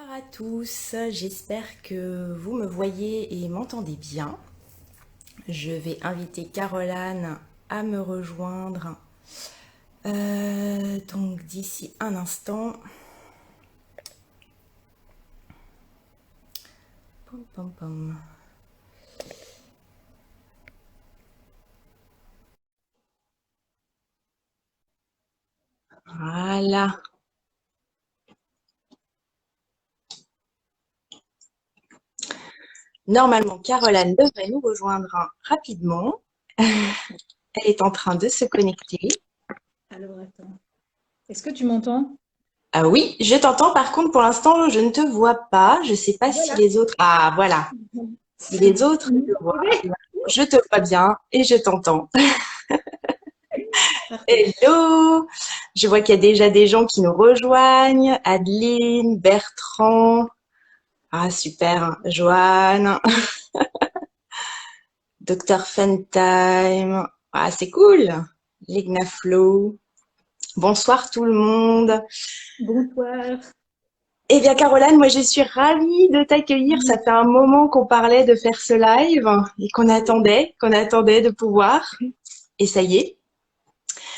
Bonsoir à tous, j'espère que vous me voyez et m'entendez bien. Je vais inviter Caroline à me rejoindre donc d'ici un instant. Pom, pom, pom. Voilà. Normalement, Caroline devrait nous rejoindre rapidement. Elle est en train de se connecter. Alors attends. Est-ce que tu m'entends? Ah oui, je t'entends. Par contre, pour l'instant, je ne te vois pas. Je ne sais pas si Voilà. les autres... Ah, voilà. Si les autres te Vous voient, m'entendez? je te vois bien et je t'entends. Parfait. Hello! Je vois qu'il y a déjà des gens qui nous rejoignent. Adeline, Bertrand. Ah, super. Joanne, Dr. Funtime. Ah, c'est cool. Ligna Flo. Bonsoir tout le monde. Bonsoir. Eh bien, Caroline, moi, je suis ravie de t'accueillir. Ça fait un moment qu'on parlait de faire ce live et qu'on attendait de pouvoir. Et ça y est,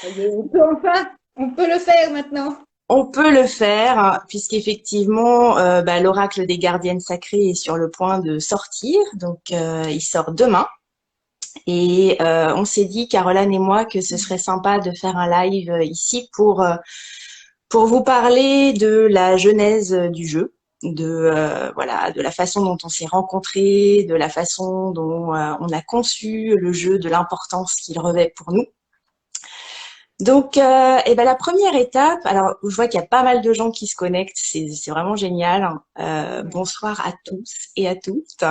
Ça y est, on peut le faire maintenant. on peut le faire, puisqu'effectivement, l'oracle des gardiennes sacrées est sur le point de sortir. Donc, il sort demain. Et on s'est dit, Caroline et moi, que ce serait sympa de faire un live ici pour vous parler de la genèse du jeu, voilà, de la façon dont on s'est rencontrés, de la façon dont on a conçu le jeu, de l'importance qu'il revêt pour nous. Donc, la première étape, alors je vois qu'il y a pas mal de gens qui se connectent, c'est vraiment génial. Ouais. Bonsoir à tous et à toutes.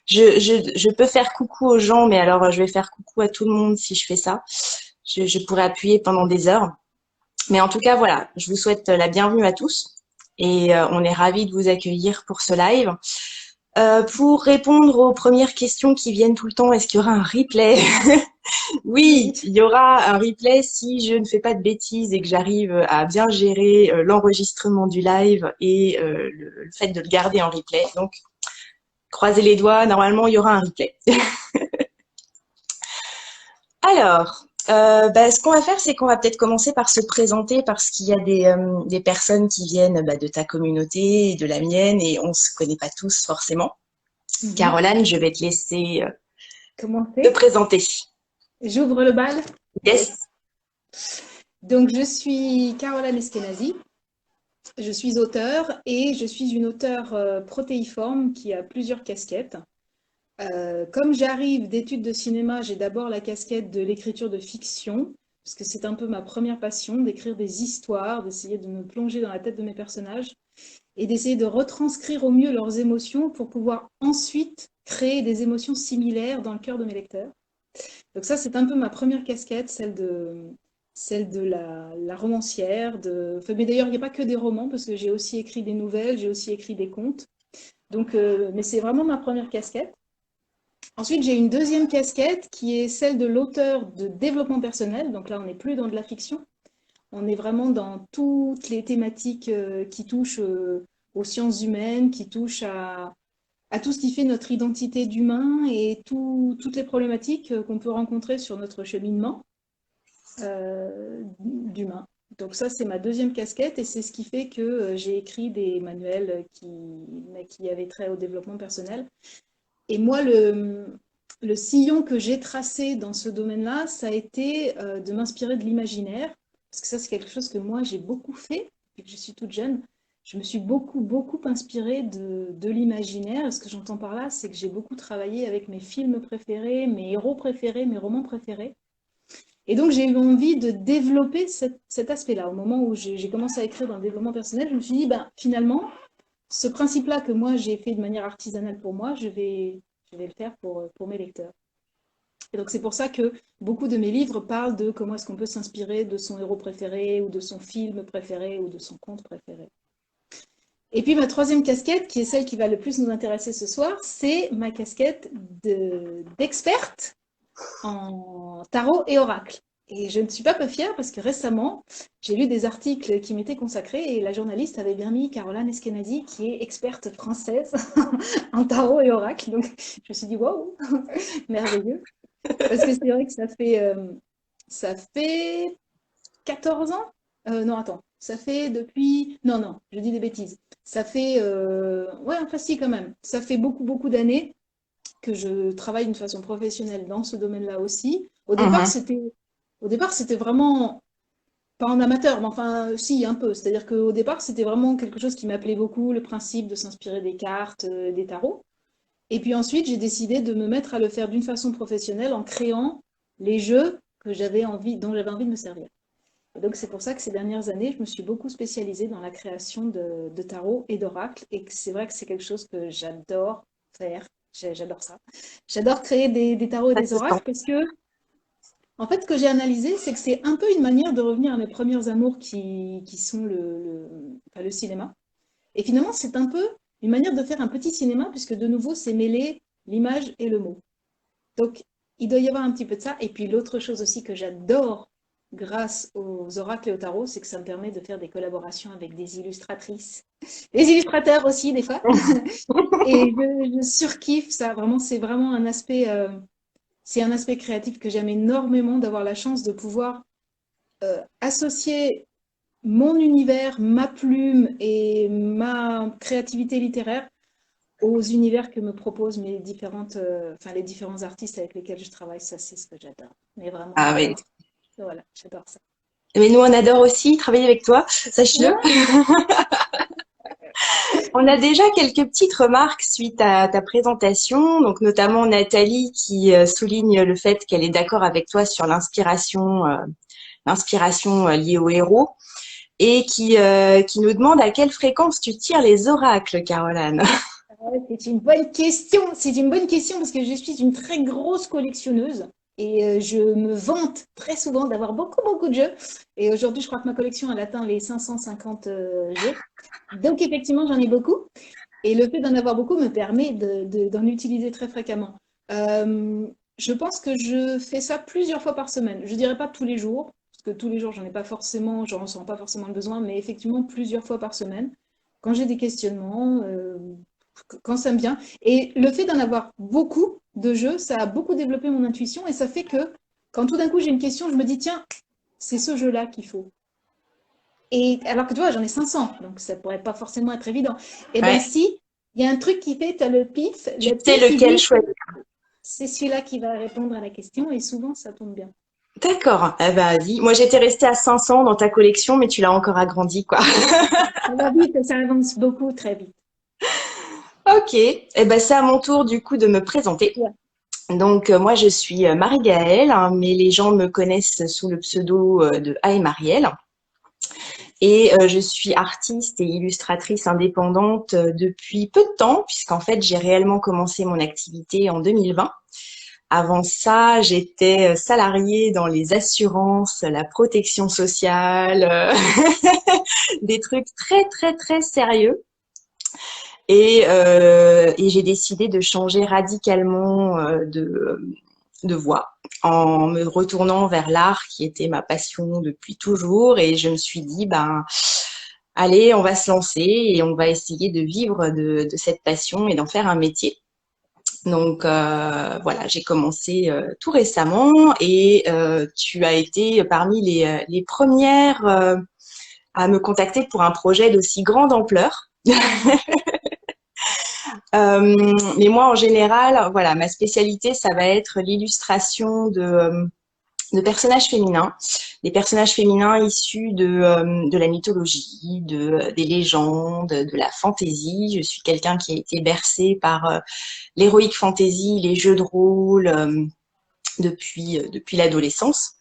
Je peux faire coucou aux gens, mais alors je vais faire coucou à tout le monde si je fais ça. Je pourrais appuyer pendant des heures. Mais en tout cas, voilà, je vous souhaite la bienvenue à tous et on est ravis de vous accueillir pour ce live. Pour répondre aux premières questions qui viennent tout le temps, est-ce qu'il y aura un replay? Oui, Oui. il y aura un replay si je ne fais pas de bêtises et que j'arrive à bien gérer l'enregistrement du live et le fait de le garder en replay. Donc, croisez les doigts, normalement, il y aura un replay. Alors, ce qu'on va faire, c'est qu'on va peut-être commencer par se présenter parce qu'il y a des personnes qui viennent de ta communauté et de la mienne et on se connaît pas tous forcément. Mhm. Caroline, je vais te laisser te Commencer. présenter. J'ouvre le bal. Yes. Yes. Donc, je suis Caroline Eskenazi. Je suis auteure et je suis une auteure protéiforme qui a plusieurs casquettes. Comme j'arrive d'études de cinéma, j'ai d'abord la casquette de l'écriture de fiction, parce que c'est un peu ma première passion, d'écrire des histoires, d'essayer de me plonger dans la tête de mes personnages et d'essayer de retranscrire au mieux leurs émotions pour pouvoir ensuite créer des émotions similaires dans le cœur de mes lecteurs. Donc ça, c'est un peu ma première casquette, celle de la romancière. Mais d'ailleurs, il n'y a pas que des romans, parce que j'ai aussi écrit des nouvelles, j'ai aussi écrit des contes. Donc, mais c'est vraiment ma première casquette. Ensuite, j'ai une deuxième casquette qui est celle de l'auteur de développement personnel. Donc là, on n'est plus dans de la fiction. On est vraiment dans toutes les thématiques qui touchent aux sciences humaines, qui touchent à tout ce qui fait notre identité d'humain et toutes les problématiques qu'on peut rencontrer sur notre cheminement d'humain. Donc ça, c'est ma deuxième casquette et c'est ce qui fait que j'ai écrit des manuels qui avaient trait au développement personnel. Et moi, le sillon que j'ai tracé dans ce domaine-là, ça a été de m'inspirer de l'imaginaire, parce que ça, c'est quelque chose que moi, j'ai beaucoup fait depuis que je suis toute jeune. Je me suis beaucoup, beaucoup inspirée de l'imaginaire. Et ce que j'entends par là, c'est que j'ai beaucoup travaillé avec mes films préférés, mes héros préférés, mes romans préférés. Et donc, j'ai eu envie de développer cet aspect-là. Au moment où j'ai commencé à écrire dans le développement personnel, je me suis dit, ben, finalement, ce principe-là que moi j'ai fait de manière artisanale pour moi, je vais le faire pour mes lecteurs. Et donc c'est pour ça que beaucoup de mes livres parlent de comment est-ce qu'on peut s'inspirer de son héros préféré ou de son film préféré ou de son conte préféré. Et puis ma troisième casquette, qui est celle qui va le plus nous intéresser ce soir, c'est ma casquette d'experte en tarot et oracle. Et je ne suis pas peu fière parce que récemment, j'ai lu des articles qui m'étaient consacrés et la journaliste avait bien mis Caroline Eskenazi, qui est experte française en tarot et oracle. Donc, je me suis dit, waouh, merveilleux. Parce que c'est vrai que ça fait 14 ans? Non, attends. Ça fait depuis. Non, non, je dis des bêtises. Ça fait. Ouais, enfin, si, quand même. Ça fait beaucoup, beaucoup d'années que je travaille d'une façon professionnelle dans ce domaine-là aussi. Mhm. Au départ, c'était vraiment pas en amateur, mais enfin, si, un peu. C'est-à-dire qu'au départ, c'était vraiment quelque chose qui m'appelait beaucoup, le principe de s'inspirer des cartes, des tarots. Et puis ensuite, j'ai décidé de me mettre à le faire d'une façon professionnelle en créant les jeux dont j'avais envie de me servir. Et donc, c'est pour ça que ces dernières années, je me suis beaucoup spécialisée dans la création de tarot et d'oracle. Et que c'est vrai que c'est quelque chose que j'adore faire. J'adore ça. J'adore créer des tarots et Ça des se sent. oracles parce que, en fait, ce que j'ai analysé, c'est que c'est un peu une manière de revenir à mes premiers amours qui sont enfin, le cinéma. Et finalement, c'est un peu une manière de faire un petit cinéma, puisque de nouveau, c'est mêler l'image et le mot. Donc, il doit y avoir un petit peu de ça. Et puis, l'autre chose aussi que j'adore grâce aux oracles et au tarot, c'est que ça me permet de faire des collaborations avec des illustratrices, des illustrateurs aussi, des fois. Et je surkiffe ça. Vraiment, c'est un aspect créatif que j'aime énormément d'avoir la chance de pouvoir associer mon univers, ma plume et ma créativité littéraire aux univers que me proposent enfin, les différents artistes avec lesquels je travaille. Ça, c'est ce que j'adore. Mais vraiment, Ah oui. j'adore. Voilà, j'adore ça. Mais nous, on adore aussi travailler avec toi, sache-le. On a déjà quelques petites remarques suite à ta présentation, donc notamment Nathalie qui souligne le fait qu'elle est d'accord avec toi sur l'inspiration liée au héros et qui nous demande à quelle fréquence tu tires les oracles, Caroline. Ouais, c'est une bonne question. C'est une bonne question parce que je suis une très grosse collectionneuse et je me vante très souvent d'avoir beaucoup, beaucoup de jeux. Et aujourd'hui, je crois que ma collection, elle atteint les 550 jeux. Donc, effectivement, j'en ai beaucoup. Et le fait d'en avoir beaucoup me permet d'en utiliser très fréquemment. Euh, je pense que je fais ça plusieurs fois par semaine. Je dirais pas tous les jours, parce que tous les jours, j'en ressens pas forcément le besoin, mais effectivement plusieurs fois par semaine, quand j'ai des questionnements, quand ça me vient. Et le fait d'en avoir beaucoup de jeux, ça a beaucoup développé mon intuition et ça fait que quand tout d'un coup j'ai une question, je me dis, tiens, c'est ce jeu-là qu'il faut. Et alors que tu vois, j'en ai 500, donc ça pourrait pas forcément être évident. Eh bien, Ouais. si, il y a un truc qui fait, tu as Tu le sais pif, tu lequel dis, choisir. c'est celui-là qui va répondre à la question, et souvent, ça tombe bien. D'accord. Eh ben, vas-y. Moi, j'étais restée à 500 dans ta collection, mais tu l'as encore agrandi, quoi. Ça va vite, ça avance beaucoup, très vite. Ok. Eh ben, c'est à mon tour, du coup, de me présenter. Ouais. Donc, moi, je suis Marie-Gaëlle, hein, mais les gens me connaissent sous le pseudo de A et Marielle. Et je suis artiste et illustratrice indépendante depuis peu de temps, puisqu'en fait, j'ai réellement commencé mon activité en 2020. Avant ça, j'étais salariée dans les assurances, la protection sociale, des trucs très, très, très sérieux. Et j'ai décidé de changer radicalement de voie en me retournant vers l'art qui était ma passion depuis toujours. Et je me suis dit, ben, allez, on va se lancer et on va essayer de vivre de cette passion et d'en faire un métier. Donc voilà, j'ai commencé tout récemment et tu as été parmi les premières à me contacter pour un projet d'aussi grande ampleur. Mais moi, en général, voilà, ma spécialité, ça va être l'illustration de personnages féminins, des personnages féminins issus de la mythologie, des légendes, de la fantaisie. Je suis quelqu'un qui a été bercé par l'heroic fantasy, les jeux de rôle depuis l'adolescence,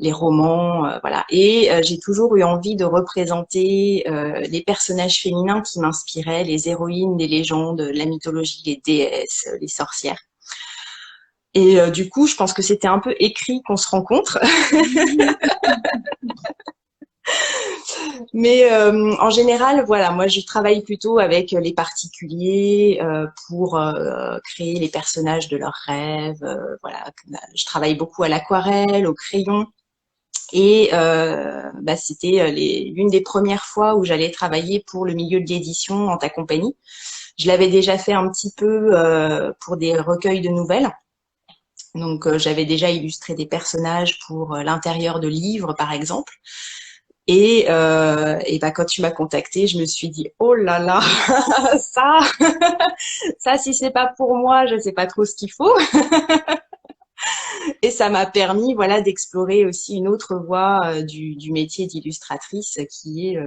les romans, voilà. Et j'ai toujours eu envie de représenter les personnages féminins qui m'inspiraient, les héroïnes des légendes, la mythologie, les déesses, les sorcières. Et du coup, je pense que c'était un peu écrit qu'on se rencontre. Mais en général, voilà, moi je travaille plutôt avec les particuliers pour créer les personnages de leurs rêves. Voilà, je travaille beaucoup à l'aquarelle, au crayon. Et c'était l'une des premières fois où j'allais travailler pour le milieu de l'édition en ta compagnie. Je l'avais déjà fait un petit peu pour des recueils de nouvelles. Donc, j'avais déjà illustré des personnages pour l'intérieur de livres, par exemple. Et bah, quand tu m'as contacté, je me suis dit, oh là là, ça, ça, si c'est pas pour moi, je sais pas trop ce qu'il faut. Et ça m'a permis, voilà, d'explorer aussi une autre voie du métier d'illustratrice, qui est,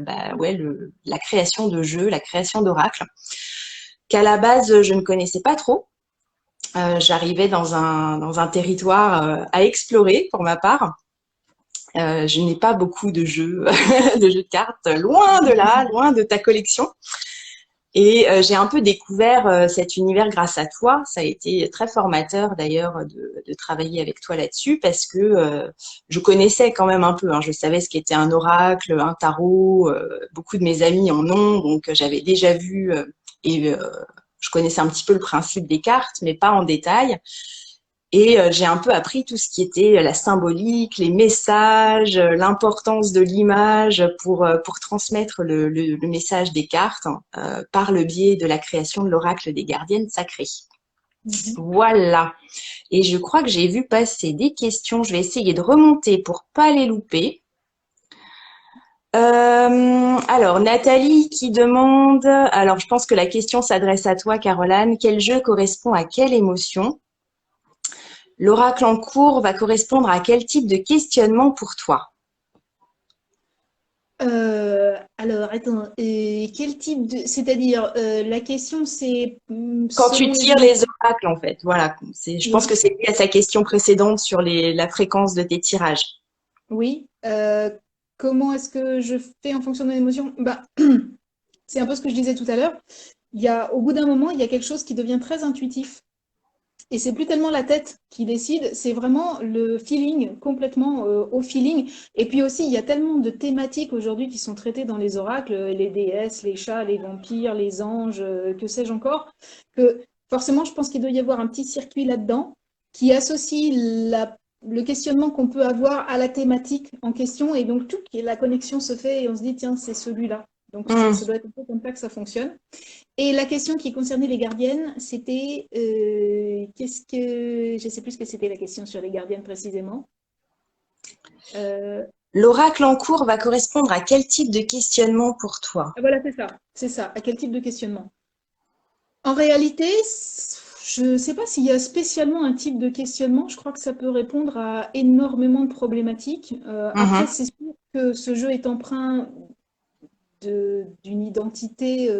la création de jeux, la création d'oracles, qu'à la base, je ne connaissais pas trop. J'arrivais dans un territoire à explorer pour ma part. Je n'ai pas beaucoup de jeux, de jeux de cartes, loin de là, loin de ta collection. Et j'ai un peu découvert cet univers grâce à toi. Ça a été très formateur d'ailleurs de travailler avec toi là-dessus parce que je connaissais quand même un peu. Hein. Je savais ce qu'était un oracle, un tarot. Beaucoup de mes amis en ont, donc j'avais déjà vu et je connaissais un petit peu le principe des cartes, mais pas en détail. Et j'ai un peu appris tout ce qui était la symbolique, les messages, l'importance de l'image pour transmettre le message des cartes par le biais de la création de l'oracle des gardiennes sacrées. Mhm. Voilà. Et je crois que j'ai vu passer des questions. Je vais essayer de remonter pour pas les louper. Alors, Nathalie qui demande, alors je pense que la question s'adresse à toi, Caroline, quel jeu correspond à quelle émotion? L'oracle en cours va correspondre à quel type de questionnement pour toi? Alors, attends, quel type de... C'est-à-dire, la question, c'est Quand tu selon les tires les émotions. oracles, en fait, voilà. Je pense que Oui, c'est lié à ta question précédente sur la fréquence de tes tirages. oui. Comment est-ce que je fais en fonction de mes émotions? Bah, c'est un peu ce que je disais tout à l'heure. Au bout d'un moment, il y a quelque chose qui devient très intuitif. Et c'est plus tellement la tête qui décide, c'est vraiment le feeling, complètement au feeling. Et puis aussi, il y a tellement de thématiques aujourd'hui qui sont traitées dans les oracles, les déesses, les chats, les vampires, les anges, que sais-je encore, que forcément, je pense qu'il doit y avoir un petit circuit là-dedans qui associe le questionnement qu'on peut avoir à la thématique en question. Et donc, tout, la connexion se fait et on se dit, tiens, c'est celui-là. Donc, ça Hmm. doit être un peu comme ça que ça fonctionne. Et la question qui concernait les gardiennes, c'était qu'est-ce que... Je ne sais plus ce que c'était la question sur les gardiennes précisément. Euh, L'oracle en cours va correspondre à quel type de questionnement pour toi? voilà, c'est ça. C'est ça. À quel type de questionnement? En réalité, je ne sais pas s'il y a spécialement un type de questionnement. Je crois que ça peut répondre à énormément de problématiques. Après, Mhm. c'est sûr que ce jeu est empreint d'une identité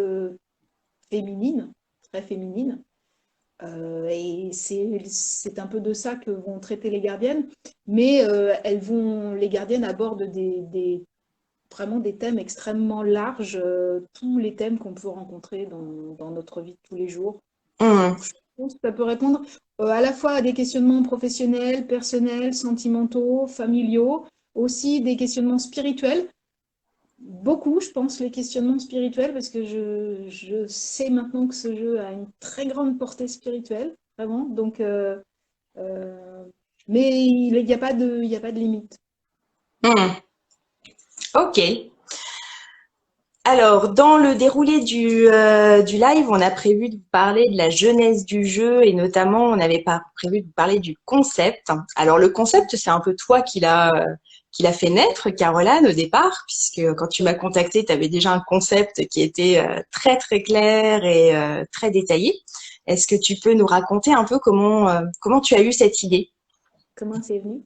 féminine, très féminine. Et c'est un peu de ça que vont traiter les gardiennes, mais les gardiennes abordent vraiment des thèmes extrêmement larges, tous les thèmes qu'on peut rencontrer dans notre vie de tous les jours. Hmm. Donc je pense que ça peut répondre à la fois à des questionnements professionnels, personnels, sentimentaux, familiaux, aussi des questionnements spirituels. Beaucoup, je pense, les questionnements spirituels, parce que je sais maintenant que ce jeu a une très grande portée spirituelle, vraiment. Donc, euh, mais il n'y a pas il y a pas de limite. Hmm. Ok. Alors, dans le déroulé du live, on a prévu de vous parler de la genèse du jeu et notamment, on avait pas prévu de vous parler du concept. Alors, le concept, c'est un peu toi qui l'a fait naître, Caroline, au départ, puisque quand tu m'as contacté, tu avais déjà un concept qui était très, très clair et très détaillé. Est-ce que tu peux nous raconter un peu comment tu as eu cette idée? Comment c'est venu?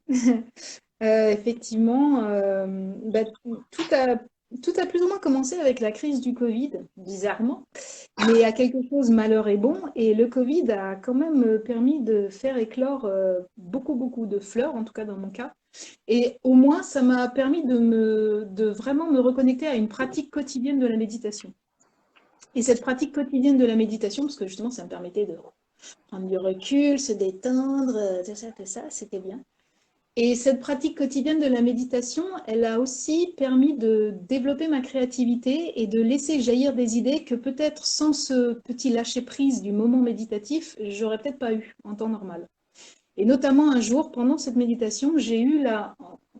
Effectivement, tout a, tout a plus ou moins commencé avec la crise du Covid, bizarrement. Mais à quelque chose, malheur est bon. Et le Covid a quand même permis de faire éclore beaucoup, beaucoup de fleurs, en tout cas dans mon cas. Et au moins, ça m'a permis de vraiment me reconnecter à une pratique quotidienne de la méditation. Et cette pratique quotidienne de la méditation, parce que justement, ça me permettait de prendre du recul, se détendre, tout ça, c'était bien. Et cette pratique quotidienne de la méditation, elle a aussi permis de développer ma créativité et de laisser jaillir des idées que peut-être sans ce petit lâcher-prise du moment méditatif, j'aurais peut-être pas eu en temps normal. Et notamment un jour, pendant cette méditation, j'ai eu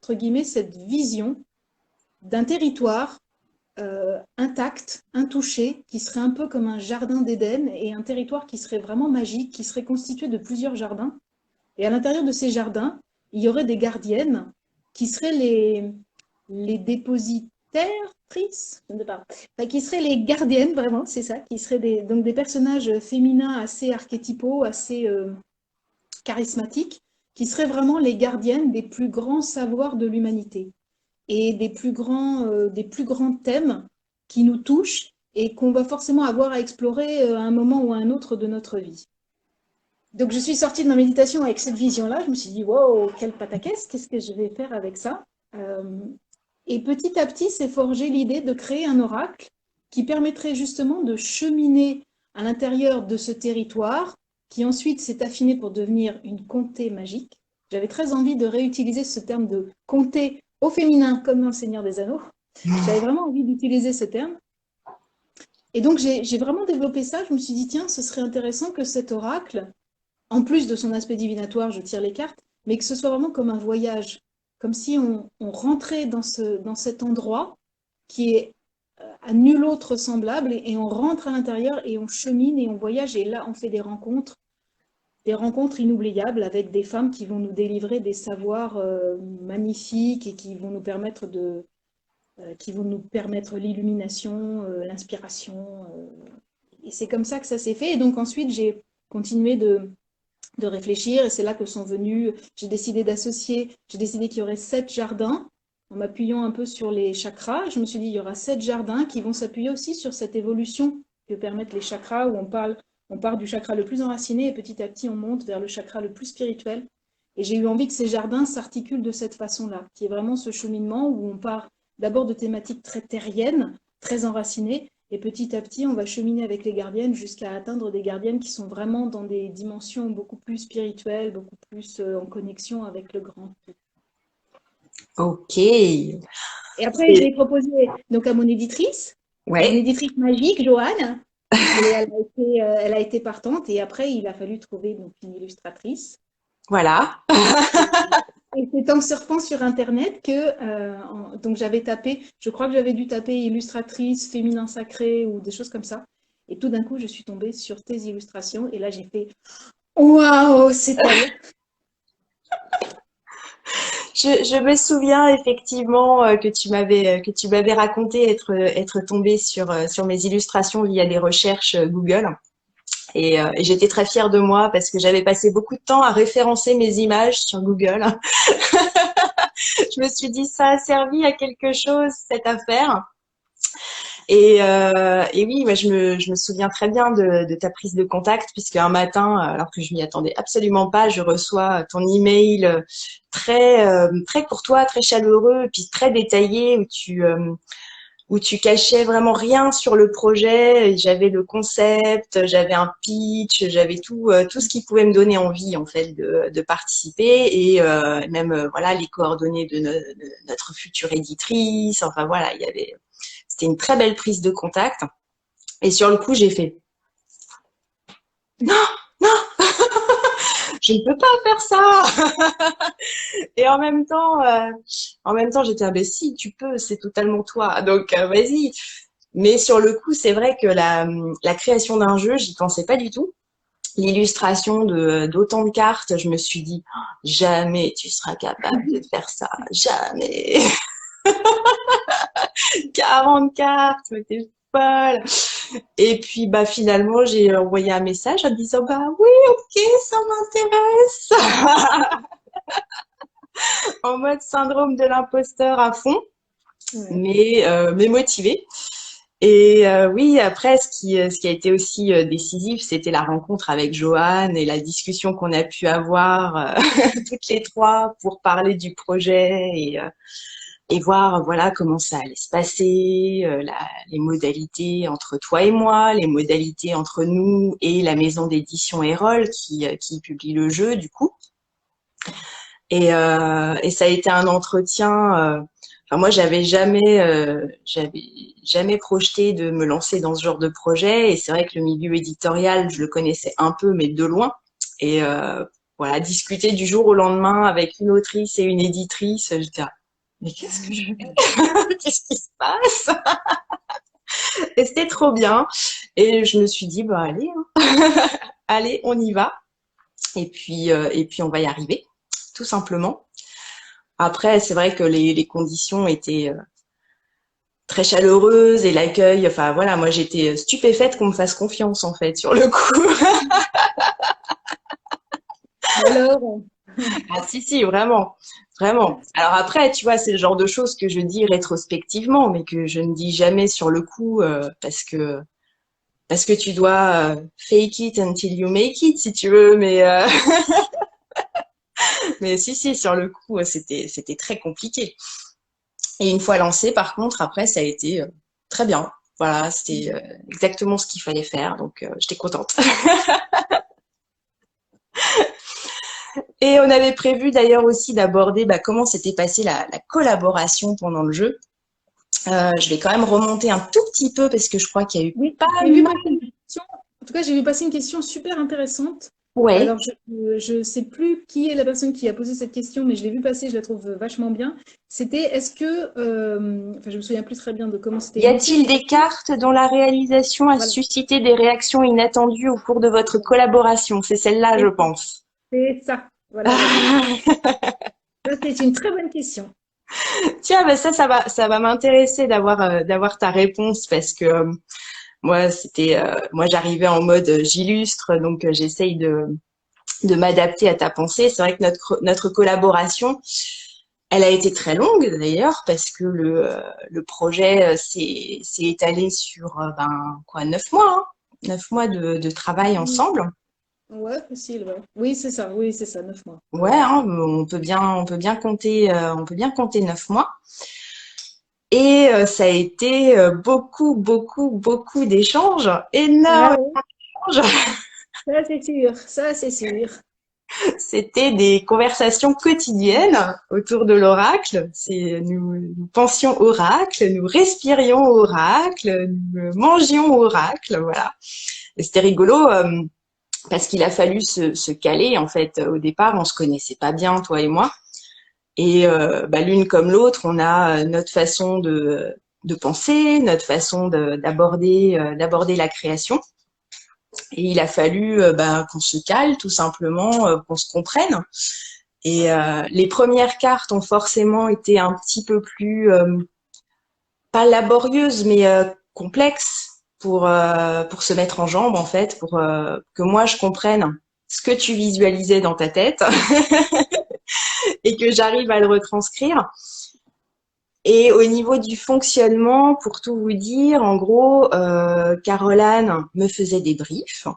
entre guillemets, cette vision d'un territoire intact, intouché, qui serait un peu comme un jardin d'Éden et un territoire qui serait vraiment magique, qui serait constitué de plusieurs jardins. Et à l'intérieur de ces jardins, il y aurait des gardiennes qui seraient les dépositaires, je ne sais pas, enfin, qui seraient les gardiennes, vraiment, c'est ça, qui seraient donc des personnages féminins assez archétypaux, assez charismatiques, qui seraient vraiment les gardiennes des plus grands savoirs de l'humanité et des plus grands thèmes qui nous touchent et qu'on va forcément avoir à explorer à un moment ou à un autre de notre vie. Donc je suis sortie de ma méditation avec cette vision-là. Je me suis dit, wow, quel pataquès, qu'est-ce que je vais faire avec ça? Et petit à petit s'est forgée l'idée de créer un oracle qui permettrait justement de cheminer à l'intérieur de ce territoire, qui ensuite s'est affiné pour devenir une comté magique. J'avais très envie de réutiliser ce terme de comté au féminin, comme dans Le Seigneur des Anneaux. J'avais vraiment envie d'utiliser ce terme. Et donc j'ai vraiment développé ça. Je me suis dit, tiens, ce serait intéressant que cet oracle, en plus de son aspect divinatoire, je tire les cartes, mais que ce soit vraiment comme un voyage, comme si on rentrait dans cet endroit qui est à nul autre semblable, et on rentre à l'intérieur et on chemine et on voyage, et là on fait des rencontres inoubliables avec des femmes qui vont nous délivrer des savoirs magnifiques et qui vont nous permettre l'illumination, l'inspiration. Et c'est comme ça que ça s'est fait. Et donc ensuite, j'ai continué de réfléchir, et c'est là que sont venus, j'ai décidé qu'il y aurait 7 jardins, en m'appuyant un peu sur les chakras. Je me suis dit, il y aura 7 jardins qui vont s'appuyer aussi sur cette évolution que permettent les chakras, où on part du chakra le plus enraciné et petit à petit on monte vers le chakra le plus spirituel. Et j'ai eu envie que ces jardins s'articulent de cette façon-là, qui est vraiment ce cheminement où on part d'abord de thématiques très terriennes, très enracinées, et petit à petit, on va cheminer avec les gardiennes jusqu'à atteindre des gardiennes qui sont vraiment dans des dimensions beaucoup plus spirituelles, beaucoup plus en connexion avec le grand tout. Ok. Et après, j'ai proposé donc à mon Ouais, éditrice magique, Joanne, et elle a été partante. Et après, il a fallu trouver donc, une illustratrice. voilà. Et c'est en surfant sur Internet que donc j'avais tapé, je crois que j'avais dû taper illustratrice, féminin sacré ou des choses comme ça. Et tout d'un coup, je suis tombée sur tes illustrations et là, j'ai fait waouh, c'est elle. Je me souviens effectivement que tu m'avais raconté être tombée sur mes illustrations via des recherches Google. Et j'étais très fière de moi parce que j'avais passé beaucoup de temps à référencer mes images sur Google. Je me suis dit, ça a servi à quelque chose, cette affaire. Et oui, moi, je me souviens très bien de ta prise de contact, puisque un matin, alors que je m'y attendais absolument pas, je reçois ton email très courtois, très chaleureux, et puis très détaillé, où tu cachais vraiment rien sur le projet. J'avais le concept, j'avais un pitch, j'avais tout ce qui pouvait me donner envie en fait de participer, et même voilà les coordonnées de notre future éditrice. Enfin voilà, c'était une très belle prise de contact. Et sur le coup, j'ai fait non, non, je ne peux pas faire ça. Et en même temps, j'étais ben si tu peux, c'est totalement toi. Donc vas-y. Mais sur le coup, c'est vrai que la création d'un jeu, j'y pensais pas du tout. L'illustration d'autant de cartes, je me suis dit oh, jamais tu seras capable de faire ça, jamais. 40 cartes, mais t'es folle. Et puis bah finalement, j'ai envoyé un message en disant bah oui, ok, ça m'intéresse. En mode syndrome de l'imposteur à fond, Ouais. mais motivée. Et oui, après, ce qui a été aussi décisif, c'était la rencontre avec Joanne et la discussion qu'on a pu avoir toutes les trois pour parler du projet et voir voilà comment ça allait se passer, les modalités entre toi et moi, les modalités entre nous et la maison d'édition Erol qui publie le jeu du coup. Et ça a été un entretien. Enfin, moi, j'avais jamais projeté de me lancer dans ce genre de projet. Et c'est vrai que le milieu éditorial, je le connaissais un peu, mais de loin. Et voilà, discuter du jour au lendemain avec une autrice et une éditrice. J'étais là, mais qu'est-ce que je fais? Qu'est-ce qui se passe? Et c'était trop bien. Et je me suis dit, bah allez, hein. Allez, on y va. Et puis on va y arriver, tout simplement. Après, c'est vrai que les conditions étaient très chaleureuses et l'accueil, enfin voilà, moi j'étais stupéfaite qu'on me fasse confiance en fait sur le coup. Alors, Ah si si, vraiment, vraiment. Alors après, tu vois, c'est le genre de choses que je dis rétrospectivement, mais que je ne dis jamais sur le coup parce que tu dois fake it until you make it si tu veux, mais si si, sur le coup, c'était très compliqué. Et une fois lancé, par contre, après, ça a été très bien. Voilà, c'était exactement ce qu'il fallait faire, donc j'étais contente. Et on avait prévu d'ailleurs aussi d'aborder bah, comment s'était passée la collaboration pendant le jeu. Je vais quand même remonter un tout petit peu parce que je crois qu'il y a eu oui, pas j'ai vu mal. passer une question. En tout cas, j'ai vu passer une question super intéressante. Ouais. Alors, je sais plus qui est la personne qui a posé cette question, mais je l'ai vu passer, je la trouve vachement bien. C'était, est-ce que, enfin, je me souviens plus très bien de comment c'était Y énoncé, a-t-il mais des cartes dont la réalisation a voilà, suscité des réactions inattendues au cours de votre collaboration? C'est celle-là, je c'est ça. pense. C'est ça. Voilà, voilà. Ça, c'est une très bonne question. Tiens, bah ça va m'intéresser d'avoir ta réponse parce que moi j'arrivais en mode j'illustre, donc j'essaye de m'adapter à ta pensée. C'est vrai que notre collaboration, elle a été très longue d'ailleurs parce que le projet s'est étalé sur ben quoi 9 mois, hein. 9 mois de travail ensemble. Ouais, facile, ouais. Oui, c'est ça, 9 mois. Ouais, Ouais, ouais. hein, on peut bien compter 9 mois. Et ça a été beaucoup d'échanges, Ah énormément oui, d'échanges. ça c'est sûr, ça c'est sûr. C'était des conversations quotidiennes autour de l'oracle. Nous pensions oracle, nous respirions oracle, nous mangions oracle, voilà. Et c'était rigolo parce qu'il a fallu se caler. En fait, au départ, on se connaissait pas bien, toi et moi. Et bah, l'une comme l'autre, on a notre façon de penser, notre façon d'aborder la création. Et il a fallu bah, qu'on se cale, tout simplement, qu'on se comprenne. Et les premières cartes ont forcément été un petit peu plus, pas laborieuses, mais complexes pour se mettre en jambe, en fait, pour que moi je comprenne ce que tu visualisais dans ta tête et que j'arrive à le retranscrire. Et au niveau du fonctionnement, pour tout vous dire, en gros, Caroline me faisait des briefs.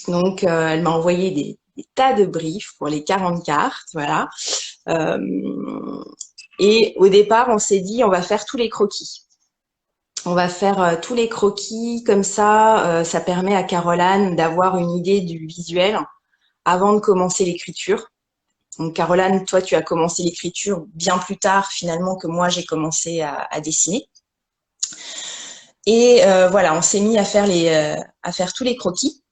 Donc, elle m'a envoyé des tas de briefs pour les 40 cartes, voilà. Euh, et au départ, on s'est dit, on va faire tous les croquis. On va faire tous les croquis, comme ça permet à Caroline d'avoir une idée du visuel avant de commencer l'écriture. Donc, Caroline, toi, tu as commencé l'écriture bien plus tard, finalement, que moi, j'ai commencé à dessiner. Et voilà, on s'est mis à faire tous les croquis.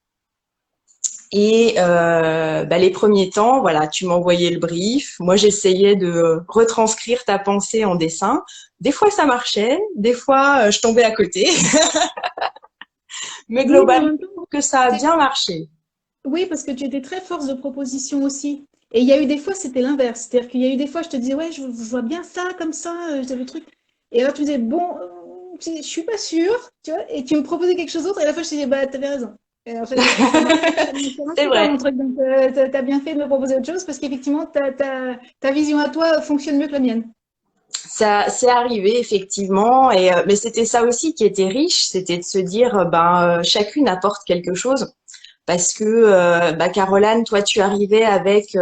Et bah, les premiers temps, voilà, tu m'envoyais le brief. Moi, j'essayais de retranscrire ta pensée en dessin. Des fois, ça marchait. Des fois, je tombais à côté. Mais Oui, mais en globalement, même temps, je trouve que ça a c'est- bien marché. oui, parce que tu étais très force de proposition aussi. Et il y a eu des fois, c'était l'inverse. C'est-à-dire qu'il y a eu des fois, je te disais, ouais, je vois bien ça, comme ça, le truc. Et alors tu me disais, bon, je suis pas sûre, tu vois, et tu me proposais quelque chose d'autre, et à la fois je te disais, bah, t'avais raison. Et en fait, ça C'est marchait pas vrai. mon truc, donc t'as bien fait de me proposer autre chose, parce qu'effectivement, ta vision à toi fonctionne mieux que la mienne. Ça, c'est arrivé effectivement, et mais c'était ça aussi qui était riche, c'était de se dire, ben chacune apporte quelque chose, parce que bah, Caroline, toi, tu arrivais avec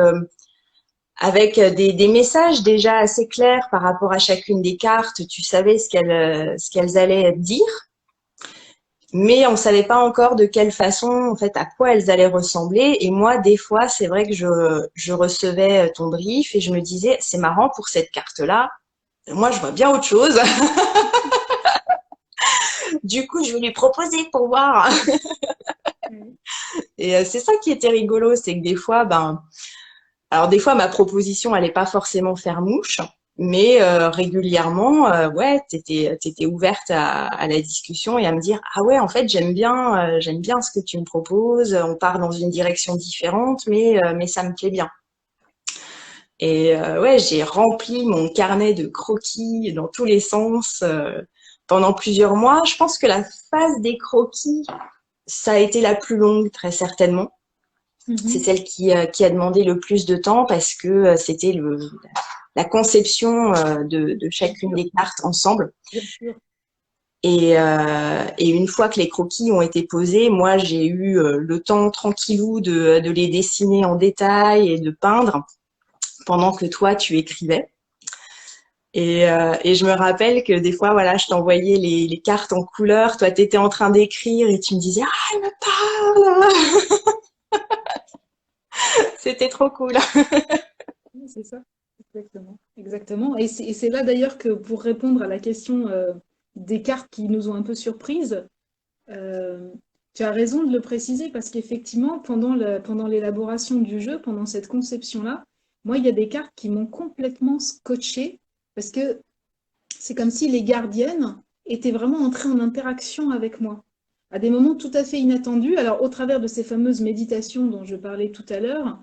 des messages déjà assez clairs par rapport à chacune des cartes. Tu savais ce qu'elles allaient dire, mais on savait pas encore de quelle façon, en fait, à quoi elles allaient ressembler. Et moi, des fois, c'est vrai que je recevais ton brief et je me disais, c'est marrant pour cette carte-là. Moi, je vois bien autre chose. Du coup, je vais lui proposer pour voir. Et c'est ça qui était rigolo, c'est que des fois, alors des fois ma proposition allait pas forcément faire mouche, mais régulièrement, ouais, t'étais ouverte à la discussion et à me dire ah ouais, en fait j'aime bien ce que tu me proposes. On part dans une direction différente, mais ça me plaît bien. Et ouais, j'ai rempli mon carnet de croquis dans tous les sens pendant plusieurs mois. Je pense que la phase des croquis, ça a été la plus longue, très certainement. C'est Mhm. celle qui a demandé le plus de temps parce que c'était la conception de Bien chacune sûr, des cartes ensemble. bien sûr. Et une fois que les croquis ont été posés, moi j'ai eu le temps tranquillou de les dessiner en détail et de peindre pendant que toi tu écrivais. Et je me rappelle que des fois, voilà, je t'envoyais les cartes en couleur, toi t'étais en train d'écrire et tu me disais ah elle me parle. C'était trop cool. Oui, c'est ça, exactement. Exactement. Et c'est là d'ailleurs que pour répondre à la question des cartes qui nous ont un peu surprises, euh, tu as raison de le préciser parce qu'effectivement, pendant l'élaboration du jeu, pendant cette conception-là, moi, il y a des cartes qui m'ont complètement scotché parce que c'est comme si les gardiennes étaient vraiment entrées en interaction avec moi à des moments tout à fait inattendus. Alors, au travers de ces fameuses méditations dont je parlais tout à l'heure,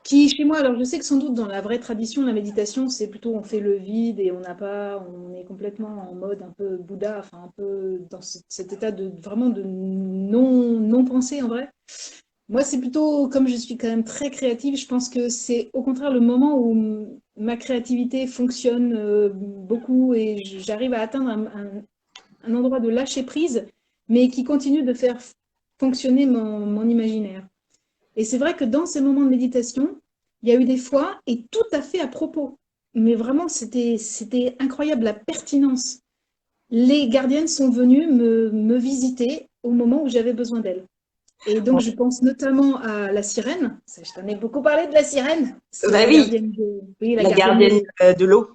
qui, chez moi, alors je sais que sans doute dans la vraie tradition, la méditation, c'est plutôt on fait le vide et on n'a pas, on est complètement en mode un peu Bouddha, enfin un peu dans cet état de vraiment de non-pensée en vrai. Moi, c'est plutôt, comme je suis quand même très créative, je pense que c'est au contraire le moment où ma créativité fonctionne beaucoup et j'arrive à atteindre un endroit de lâcher prise, mais qui continue de faire fonctionner mon imaginaire. Et c'est vrai que dans ces moments de méditation, il y a eu des fois, et tout à fait à propos, mais vraiment c'était incroyable la pertinence. Les gardiennes sont venues me visiter au moment où j'avais besoin d'elles. Et donc je pense notamment à la sirène. Ça, je t'en ai beaucoup parlé de la sirène. C'est Bah la oui, gardienne de, oui, la la gardienne de gardienne l'eau. de l'eau.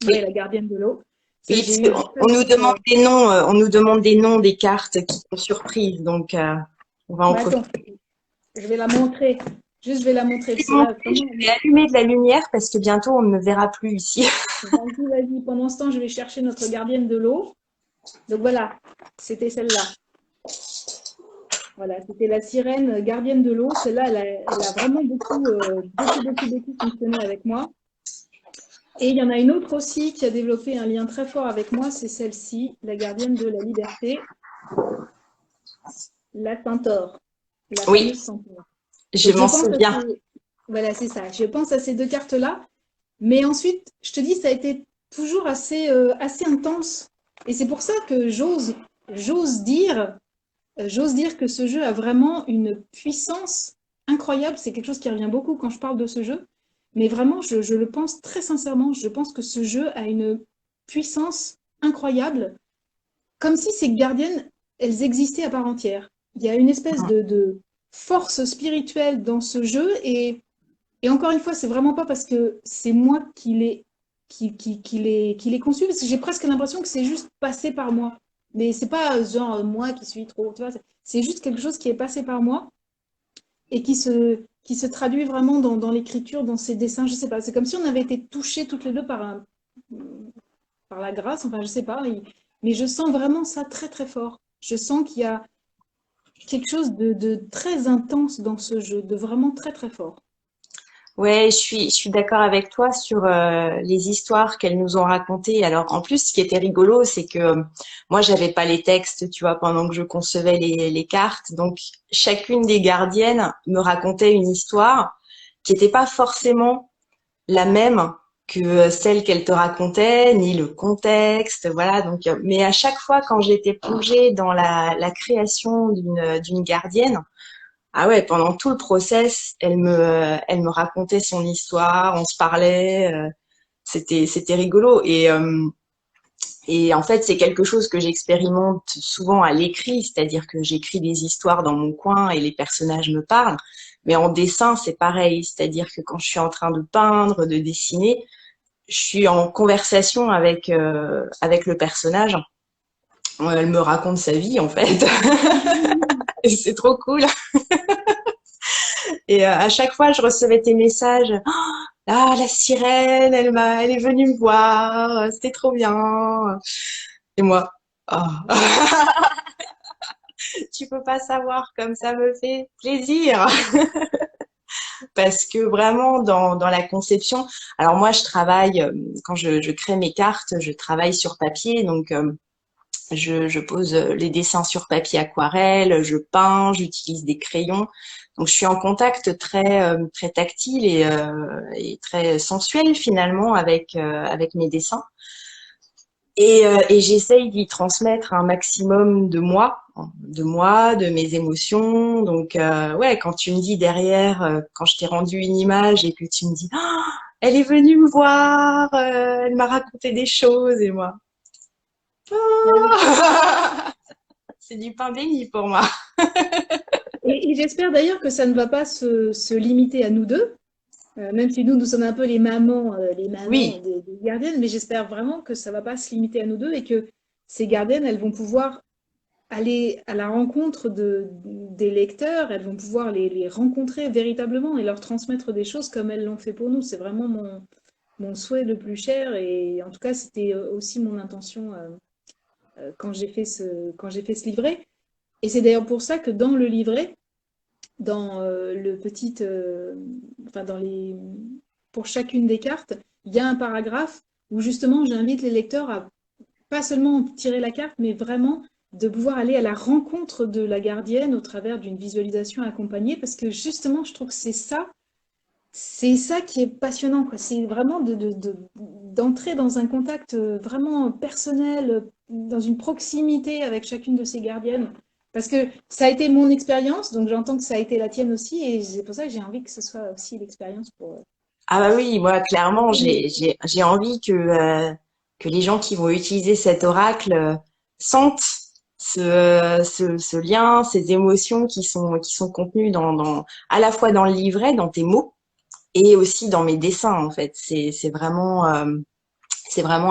Oui, Oui, la gardienne de l'eau. Ça, oui, j'ai parce eu qu'on un très on nous fort. demande des noms, on nous demande des noms des cartes qui sont surprises, donc on va en Mais profiter. attends, je vais la montrer. Juste, je vais la montrer. Je Parce que là, vraiment, vais allumer de la lumière parce que bientôt on ne me verra plus ici. vas-y, vas-y. Pendant ce temps, je vais chercher notre gardienne de l'eau. Donc voilà, c'était celle-là. Voilà, c'était la sirène gardienne de l'eau. Celle-là, elle a vraiment beaucoup fonctionné avec moi. Et il y en a une autre aussi qui a développé un lien très fort avec moi, c'est celle-ci, la gardienne de la liberté, la centaure, la Oui, fameuse centaure. je Donc je m'en pense à souviens. ces, voilà, c'est ça. Je pense à ces deux cartes-là. Mais ensuite, je te dis, ça a été toujours assez intense. Et c'est pour ça que j'ose dire j'ose dire que ce jeu a vraiment une puissance incroyable. C'est quelque chose qui revient beaucoup quand je parle de ce jeu. Mais vraiment, je le pense très sincèrement. Je pense que ce jeu a une puissance incroyable, comme si ces gardiennes, elles existaient à part entière. Il y a une espèce de force spirituelle dans ce jeu. Et encore une fois, c'est vraiment pas parce que c'est moi qui l'ai conçu, parce que j'ai presque l'impression que c'est juste passé par moi. Mais c'est pas genre moi qui suis trop, tu vois, c'est juste quelque chose qui est passé par moi et qui se traduit vraiment dans l'écriture, dans ces dessins, je sais pas. C'est comme si on avait été touchés toutes les deux par la grâce, enfin je sais pas, mais je sens vraiment ça très très fort. Je sens qu'il y a quelque chose de très intense dans ce jeu, de vraiment très très fort. Ouais, je suis d'accord avec toi sur les histoires qu'elles nous ont racontées. Alors, en plus, ce qui était rigolo, c'est que moi, j'avais pas les textes, tu vois, pendant que je concevais les cartes. Donc, chacune des gardiennes me racontait une histoire qui n'était pas forcément la même que celle qu'elle te racontait, ni le contexte, voilà. Donc, mais à chaque fois, quand j'étais plongée dans la création d'une gardienne, ah ouais, pendant tout le process, elle me racontait son histoire, on se parlait, c'était rigolo. Et en fait, c'est quelque chose que j'expérimente souvent à l'écrit, c'est-à-dire que j'écris des histoires dans mon coin et les personnages me parlent. Mais en dessin, c'est pareil, c'est-à-dire que quand je suis en train de peindre, de dessiner, je suis en conversation avec le personnage. Elle me raconte sa vie, en fait. Et c'est trop cool. Et à chaque fois, je recevais tes messages. Ah, la sirène, elle est venue me voir, c'était trop bien. Et moi, ah, tu peux pas savoir comme ça me fait plaisir. Parce que vraiment, dans la conception, alors moi, je travaille, quand je crée mes cartes, je travaille sur papier, donc je pose les dessins sur papier aquarelle, je peins, j'utilise des crayons. Donc je suis en contact très tactile et très sensuel finalement avec mes dessins. Et j'essaye d'y transmettre un maximum de moi, de mes émotions. Donc ouais, quand tu me dis derrière, quand je t'ai rendu une image et que tu me dis, ah, elle est venue me voir, elle m'a raconté des choses et moi, ah c'est du pain béni pour moi. Et j'espère d'ailleurs que ça ne va pas se limiter à nous deux, même si nous sommes un peu les mamans Oui, des gardiennes, mais j'espère vraiment que ça ne va pas se limiter à nous deux et que ces gardiennes, elles vont pouvoir aller à la rencontre des lecteurs, elles vont pouvoir les rencontrer véritablement et leur transmettre des choses comme elles l'ont fait pour nous. C'est vraiment mon souhait le plus cher et en tout cas, c'était aussi mon intention quand j'ai fait ce livret. Et c'est d'ailleurs pour ça que dans le livret, dans le petit, enfin dans les, pour chacune des cartes, il y a un paragraphe où justement j'invite les lecteurs à pas seulement tirer la carte, mais vraiment de pouvoir aller à la rencontre de la gardienne au travers d'une visualisation accompagnée, parce que justement, je trouve que c'est ça qui est passionnant, quoi. C'est vraiment d'entrer dans un contact vraiment personnel, dans une proximité avec chacune de ces gardiennes. Parce que ça a été mon expérience, donc j'entends que ça a été la tienne aussi, et c'est pour ça que j'ai envie que ce soit aussi l'expérience ah bah oui, moi clairement, pour nous. j'ai envie que les gens qui vont utiliser cet oracle sentent ce lien, ces émotions qui sont contenues à la fois dans le livret, dans tes mots, et aussi dans mes dessins en fait. C'est vraiment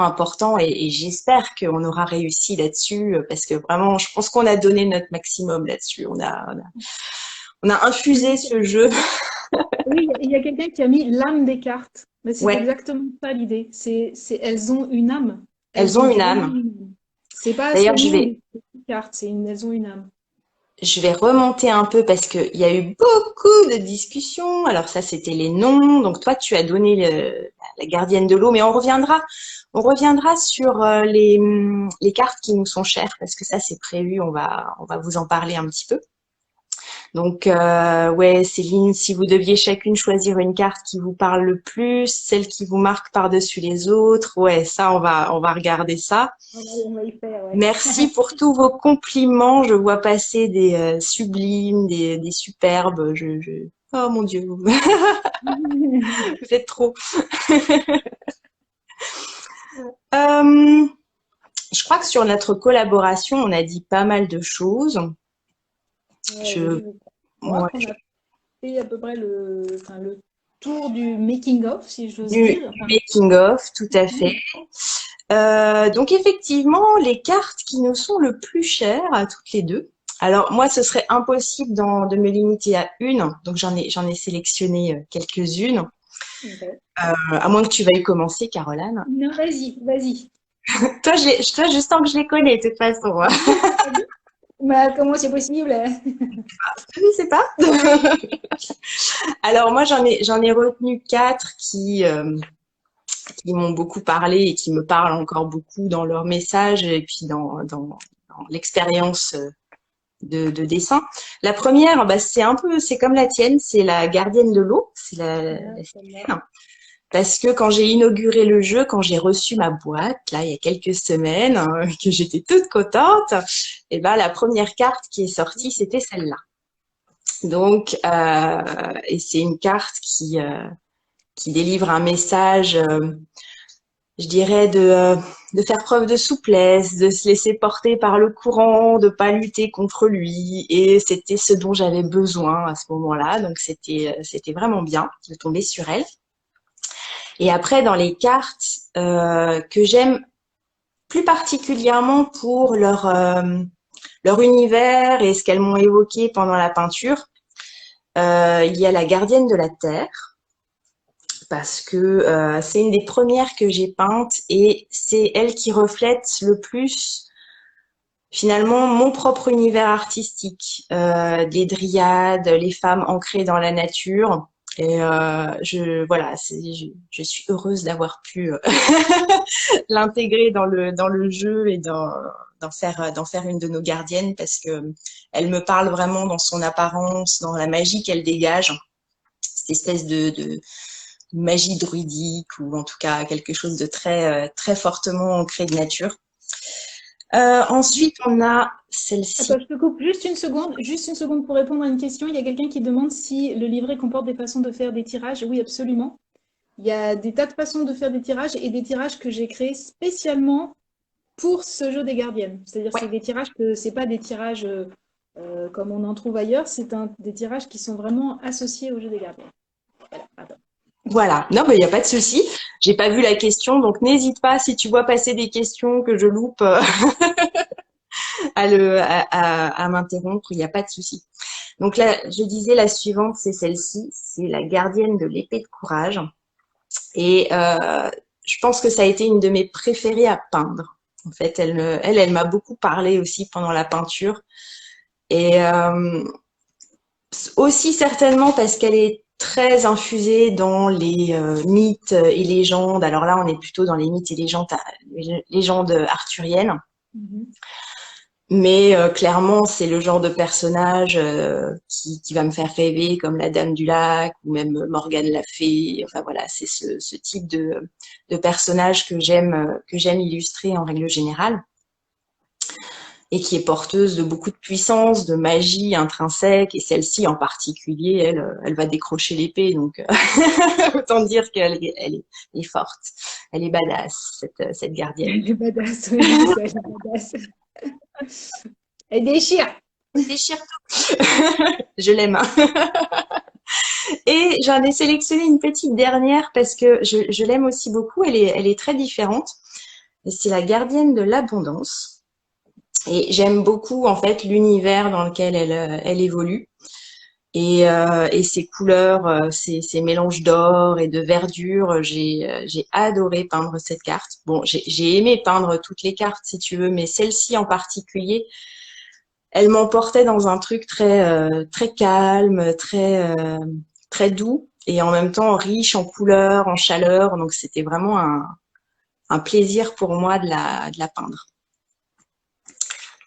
important et j'espère qu'on aura réussi là-dessus parce que vraiment, je pense qu'on a donné notre maximum là-dessus. On a infusé ce jeu. Oui, il y a quelqu'un qui a mis l'âme des cartes. Mais c'est Ouais, exactement ça l'idée. Elles ont une âme. elles Elles ont ont une vraiment âme. une âme. C'est pas D'ailleurs, seulement des cartes, elles ont une âme. je vais remonter un peu parce qu'il y a eu beaucoup de discussions. Alors ça, c'était les noms. Donc toi, tu as donné la gardienne de l'eau, mais on reviendra sur les cartes qui nous sont chères parce que ça, c'est prévu. On va vous en parler un petit peu. Donc ouais, Céline, si vous deviez chacune choisir une carte qui vous parle le plus, celle qui vous marque par-dessus les autres, ouais, ça, on va regarder ça. On va y faire, ouais. Merci pour tous vos compliments. Je vois passer des sublimes, des superbes. Oh mon Dieu, vous êtes trop. Euh, je crois que sur notre collaboration, on a dit pas mal de choses. Ouais, Je, je crois ouais, qu'on a fait à peu près enfin, le tour du making of, si j'ose du dire. Enfin, making of, tout à fait. Donc effectivement, les cartes qui nous sont le plus chères à toutes les deux. Alors moi, ce serait impossible de me limiter à une, donc j'en ai sélectionné quelques-unes. ok. À moins que tu veuilles commencer, Caroline. Non, vas-y, vas-y. Toi, je sens que je les connais de toute façon. Bah, comment c'est possible? Je ne sais pas. Alors moi, j'en ai retenu quatre qui m'ont beaucoup parlé et qui me parlent encore beaucoup dans leurs messages et puis dans l'expérience de dessin. La première, bah, c'est comme la tienne, c'est la gardienne de l'eau, c'est Ah, la celle-là. sirène. Parce que quand j'ai inauguré le jeu, quand j'ai reçu ma boîte, là, il y a quelques semaines, que j'étais toute contente, et ben, la première carte qui est sortie, c'était celle-là. Donc, et c'est une carte qui délivre un message, je dirais, de faire preuve de souplesse, de se laisser porter par le courant, de pas lutter contre lui. Et c'était ce dont j'avais besoin à ce moment-là. Donc, c'était vraiment bien de tomber sur elle. Et après, dans les cartes que j'aime plus particulièrement pour leur univers et ce qu'elles m'ont évoqué pendant la peinture, Il y a la gardienne de la terre, parce que c'est une des premières que j'ai peintes et c'est elle qui reflète le plus finalement mon propre univers artistique, des dryades, les femmes ancrées dans la nature. Et voilà, je suis heureuse d'avoir pu l'intégrer dans le jeu et d'en faire une de nos gardiennes parce que elle me parle vraiment dans son apparence, dans la magie qu'elle dégage, cette espèce de magie druidique ou en tout cas quelque chose de très fortement ancré de nature. Ensuite, on a celle-ci. Attends, je te coupe juste une seconde pour répondre à une question. Il y a quelqu'un qui demande si le livret comporte des façons de faire des tirages. Oui, absolument. Il y a des tas de façons de faire des tirages et des tirages que j'ai créés spécialement pour ce jeu des gardiennes. C'est-à-dire Ouais, c'est des tirages que c'est pas des tirages comme on en trouve ailleurs, des tirages qui sont vraiment associés au jeu des gardiennes. Voilà, pardon. voilà. Non, mais il n'y a pas de souci. J'ai pas vu la question, donc n'hésite pas si tu vois passer des questions que je loupe à m'interrompre. Il n'y a pas de souci. Donc là, je disais la suivante, c'est celle-ci. C'est la gardienne de l'épée de courage. Et je pense que ça a été une de mes préférées à peindre. En fait, elle m'a beaucoup parlé aussi pendant la peinture. Et aussi certainement parce qu'elle est très infusée dans les mythes et légendes. Alors là, on est plutôt dans les mythes et légendes arthuriennes. Mhm. Mais clairement, c'est le genre de personnage qui va me faire rêver, comme la Dame du Lac ou même Morgane la Fée. Enfin voilà, c'est ce type de personnage que j'aime illustrer en règle générale et qui est porteuse de beaucoup de puissance, de magie intrinsèque. Et celle-ci en particulier, elle va décrocher l'épée. Donc autant dire elle est forte, elle est badass cette gardienne. Elle est badass, oui, c'est ça, elle est badass. Elle déchire. Elle déchire tout. Je l'aime. Et j'en ai sélectionné une petite dernière parce que je l'aime aussi beaucoup. Elle est très différente. Et c'est la gardienne de l'abondance. Et j'aime beaucoup en fait l'univers dans lequel elle évolue. Et ses couleurs, ses mélanges d'or et de verdure, j'ai adoré peindre cette carte. Bon, j'ai aimé peindre toutes les cartes si tu veux, mais celle-ci en particulier, elle m'emportait dans un truc très calme, très doux et en même temps riche en couleurs, en chaleur. Donc c'était vraiment un plaisir pour moi de la peindre.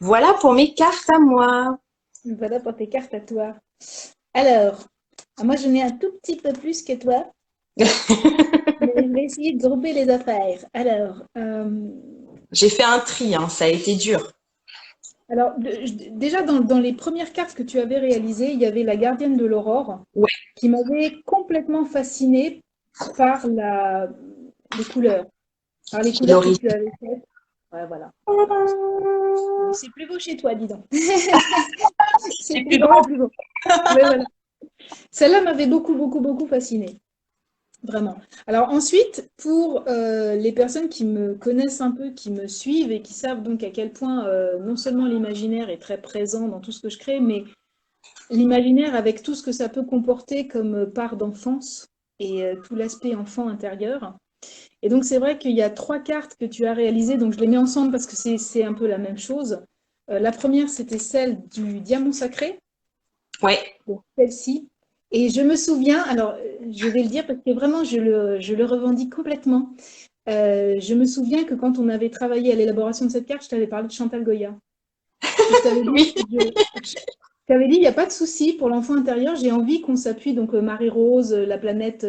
Voilà pour mes cartes à moi. Voilà pour tes cartes à toi. Alors, moi j'en ai un tout petit peu plus que toi, mais je vais essayer de grouper les affaires. J'ai fait un tri, hein, ça a été dur. Déjà dans les premières cartes que tu avais réalisées, il y avait la gardienne de l'aurore Ouais, qui m'avait complètement fascinée par par les couleurs que Laurie. tu avais faites. Ouais, voilà. C'est plus beau chez toi, dis donc. C'est C'est plus plus grand et grand. plus beau. Ouais, voilà. Celle-là m'avait beaucoup fascinée. Vraiment. Alors ensuite, pour les personnes qui me connaissent un peu, qui me suivent et qui savent donc à quel point non seulement l'imaginaire est très présent dans tout ce que je crée, mais l'imaginaire avec tout ce que ça peut comporter comme part d'enfance et tout l'aspect enfant intérieur. Et donc c'est vrai qu'il y a trois cartes que tu as réalisées, donc je les mets ensemble parce que c'est un peu la même chose. La première, c'était celle du diamant sacré, Ouais, donc celle-ci. Et je me souviens, alors je vais le dire parce que vraiment je le revendique complètement. Je me souviens que quand on avait travaillé à l'élaboration de cette carte, je t'avais parlé de Chantal Goya. Et je t'avais dit, oui, je t'avais dit, il n'y a pas de souci pour l'enfant intérieur, j'ai envie qu'on s'appuie, donc Marie-Rose, la planète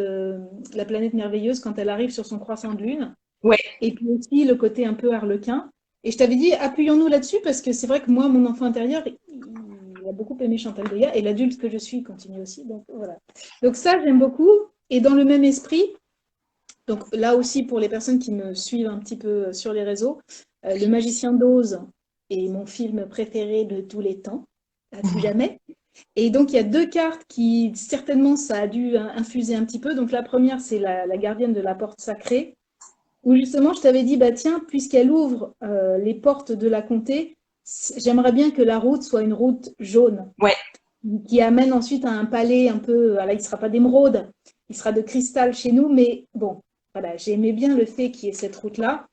merveilleuse, quand elle arrive sur son croissant de lune, ouais, et puis aussi le côté un peu harlequin. Et je t'avais dit, appuyons-nous là-dessus, parce que c'est vrai que moi, mon enfant intérieur, il a beaucoup aimé Chantal Goya, et l'adulte que je suis continue aussi, donc voilà. Donc ça, j'aime beaucoup. Et dans le même esprit, donc là aussi, pour les personnes qui me suivent un petit peu sur les réseaux, Le Magicien d'Oz est mon film préféré de tous les temps, à tout jamais. Et donc, il y a deux cartes qui, certainement, ça a dû infuser un petit peu. Donc, la première, c'est la gardienne de la porte sacrée, où justement, je t'avais dit, bah tiens, puisqu'elle ouvre les portes de la comté, j'aimerais bien que la route soit une route jaune. ouais, qui amène ensuite à un palais un peu, voilà, il ne sera pas d'émeraude, il sera de cristal chez nous, mais bon, voilà, j'aimais bien le fait qu'il y ait cette route-là.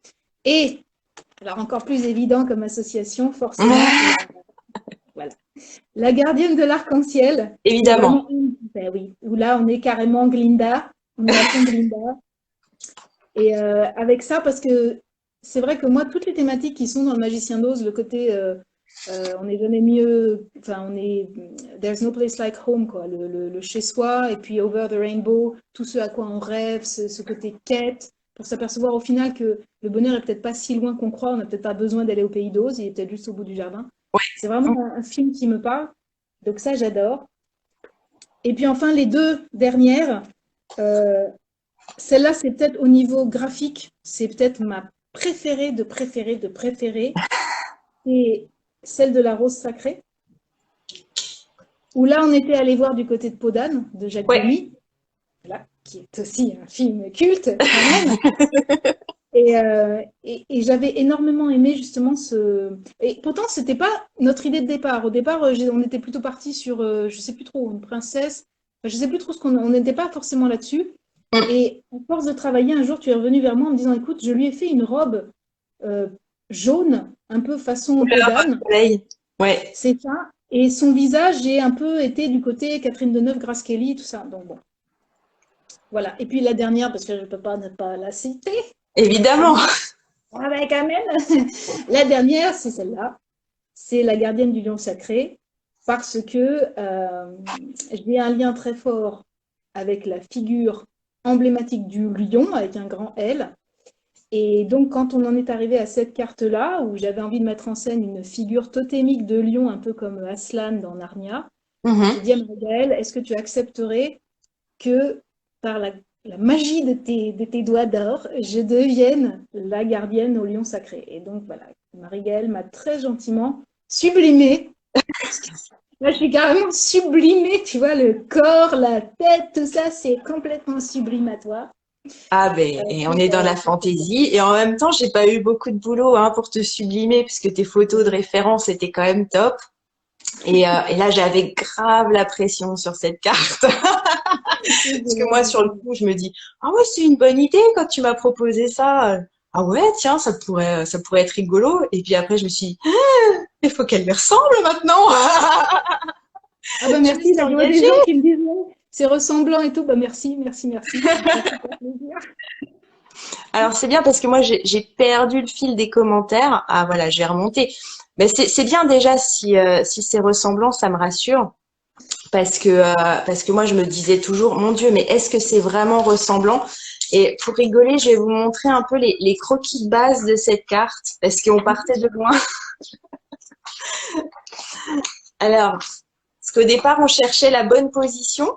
Et, alors encore plus évident comme association, forcément, voilà, la gardienne de l'arc-en-ciel, qui est Évidemment. vraiment ben oui, où là on est carrément Glinda, on est à fond Glinda. Et avec ça, parce que c'est vrai que moi, toutes les thématiques qui sont dans le Magicien d'Oz, le côté on n'est jamais mieux, enfin, on est there's no place like home, quoi, le chez-soi, et puis over the rainbow, tout ce à quoi on rêve, ce côté quête, pour s'apercevoir au final que le bonheur est peut-être pas si loin qu'on croit, on n'a peut-être pas besoin d'aller au pays d'Oz, il est peut-être juste au bout du jardin. C'est vraiment un film qui me parle, donc ça, j'adore. Et puis enfin, les deux dernières, euh, celle-là, c'est peut-être au niveau graphique, c'est peut-être ma préférée de préférée de préférée. C'est celle de la Rose Sacrée, où là, on était allé voir du côté de Podane, de Jacques Ouais. Demy, là, qui est aussi un film culte quand même. Et j'avais énormément aimé justement ce. Et pourtant, c'était pas notre idée de départ. Au départ, on était plutôt parti sur, je sais plus trop, une princesse. Enfin, je sais plus trop ce qu'on. On n'était pas forcément là-dessus. Et à force de travailler, un jour, tu es revenu vers moi en me disant, écoute, je lui ai fait une robe euh, jaune, un peu façon peau Couleur d'âne, soleil. Ouais. c'est ça. Et son visage, j'ai un peu été du côté Catherine Deneuve, Grace Kelly, tout ça. Donc bon, voilà. Et puis la dernière, parce que je ne peux pas ne pas la citer, Évidemment. évidemment. Ah ben quand même. La dernière, c'est celle-là. C'est la gardienne du lion sacré, parce que j'ai un lien très fort avec la figure emblématique du lion, avec un grand L. Et donc, quand on en est arrivé à cette carte-là, où j'avais envie de mettre en scène une figure totémique de lion, un peu comme Aslan dans Narnia, j'ai Mhm. dit à Marie-Gaëlle, est-ce que tu accepterais que, par la magie de tes doigts d'or, je devienne la gardienne au lion sacré? Et donc, voilà, Marie-Gaëlle m'a très gentiment sublimée. Là, je suis carrément sublimée, tu vois, le corps, la tête, tout ça, c'est complètement sublimatoire. Ah ben, et on est dans la fantaisie. Et en même temps, j'ai pas eu beaucoup de boulot hein, pour te sublimer, puisque tes photos de référence étaient quand même top. Et là, j'avais grave la pression sur cette carte. Parce que moi, sur le coup, je me dis, ah ouais, c'est une bonne idée quand tu m'as proposé ça. Ah ouais, tiens, ça pourrait être rigolo. Et puis après, je me suis dit, ah, il faut qu'elle lui ressemble maintenant. Ah bah Je me merci, suis là je vois des engagée. gens qui me disent ouais, c'est ressemblant et tout. Bah merci, merci, merci. Ça me fait super plaisir. Alors c'est bien parce que moi j'ai perdu le fil des commentaires. Ah voilà, j'ai remonté. Mais c'est bien déjà si c'est ressemblant, ça me rassure parce que moi je me disais toujours mon Dieu, mais est-ce que c'est vraiment ressemblant? Et pour rigoler, je vais vous montrer un peu les croquis de base de cette carte parce qu'on partait de loin. Alors, parce qu'au départ on cherchait la bonne position.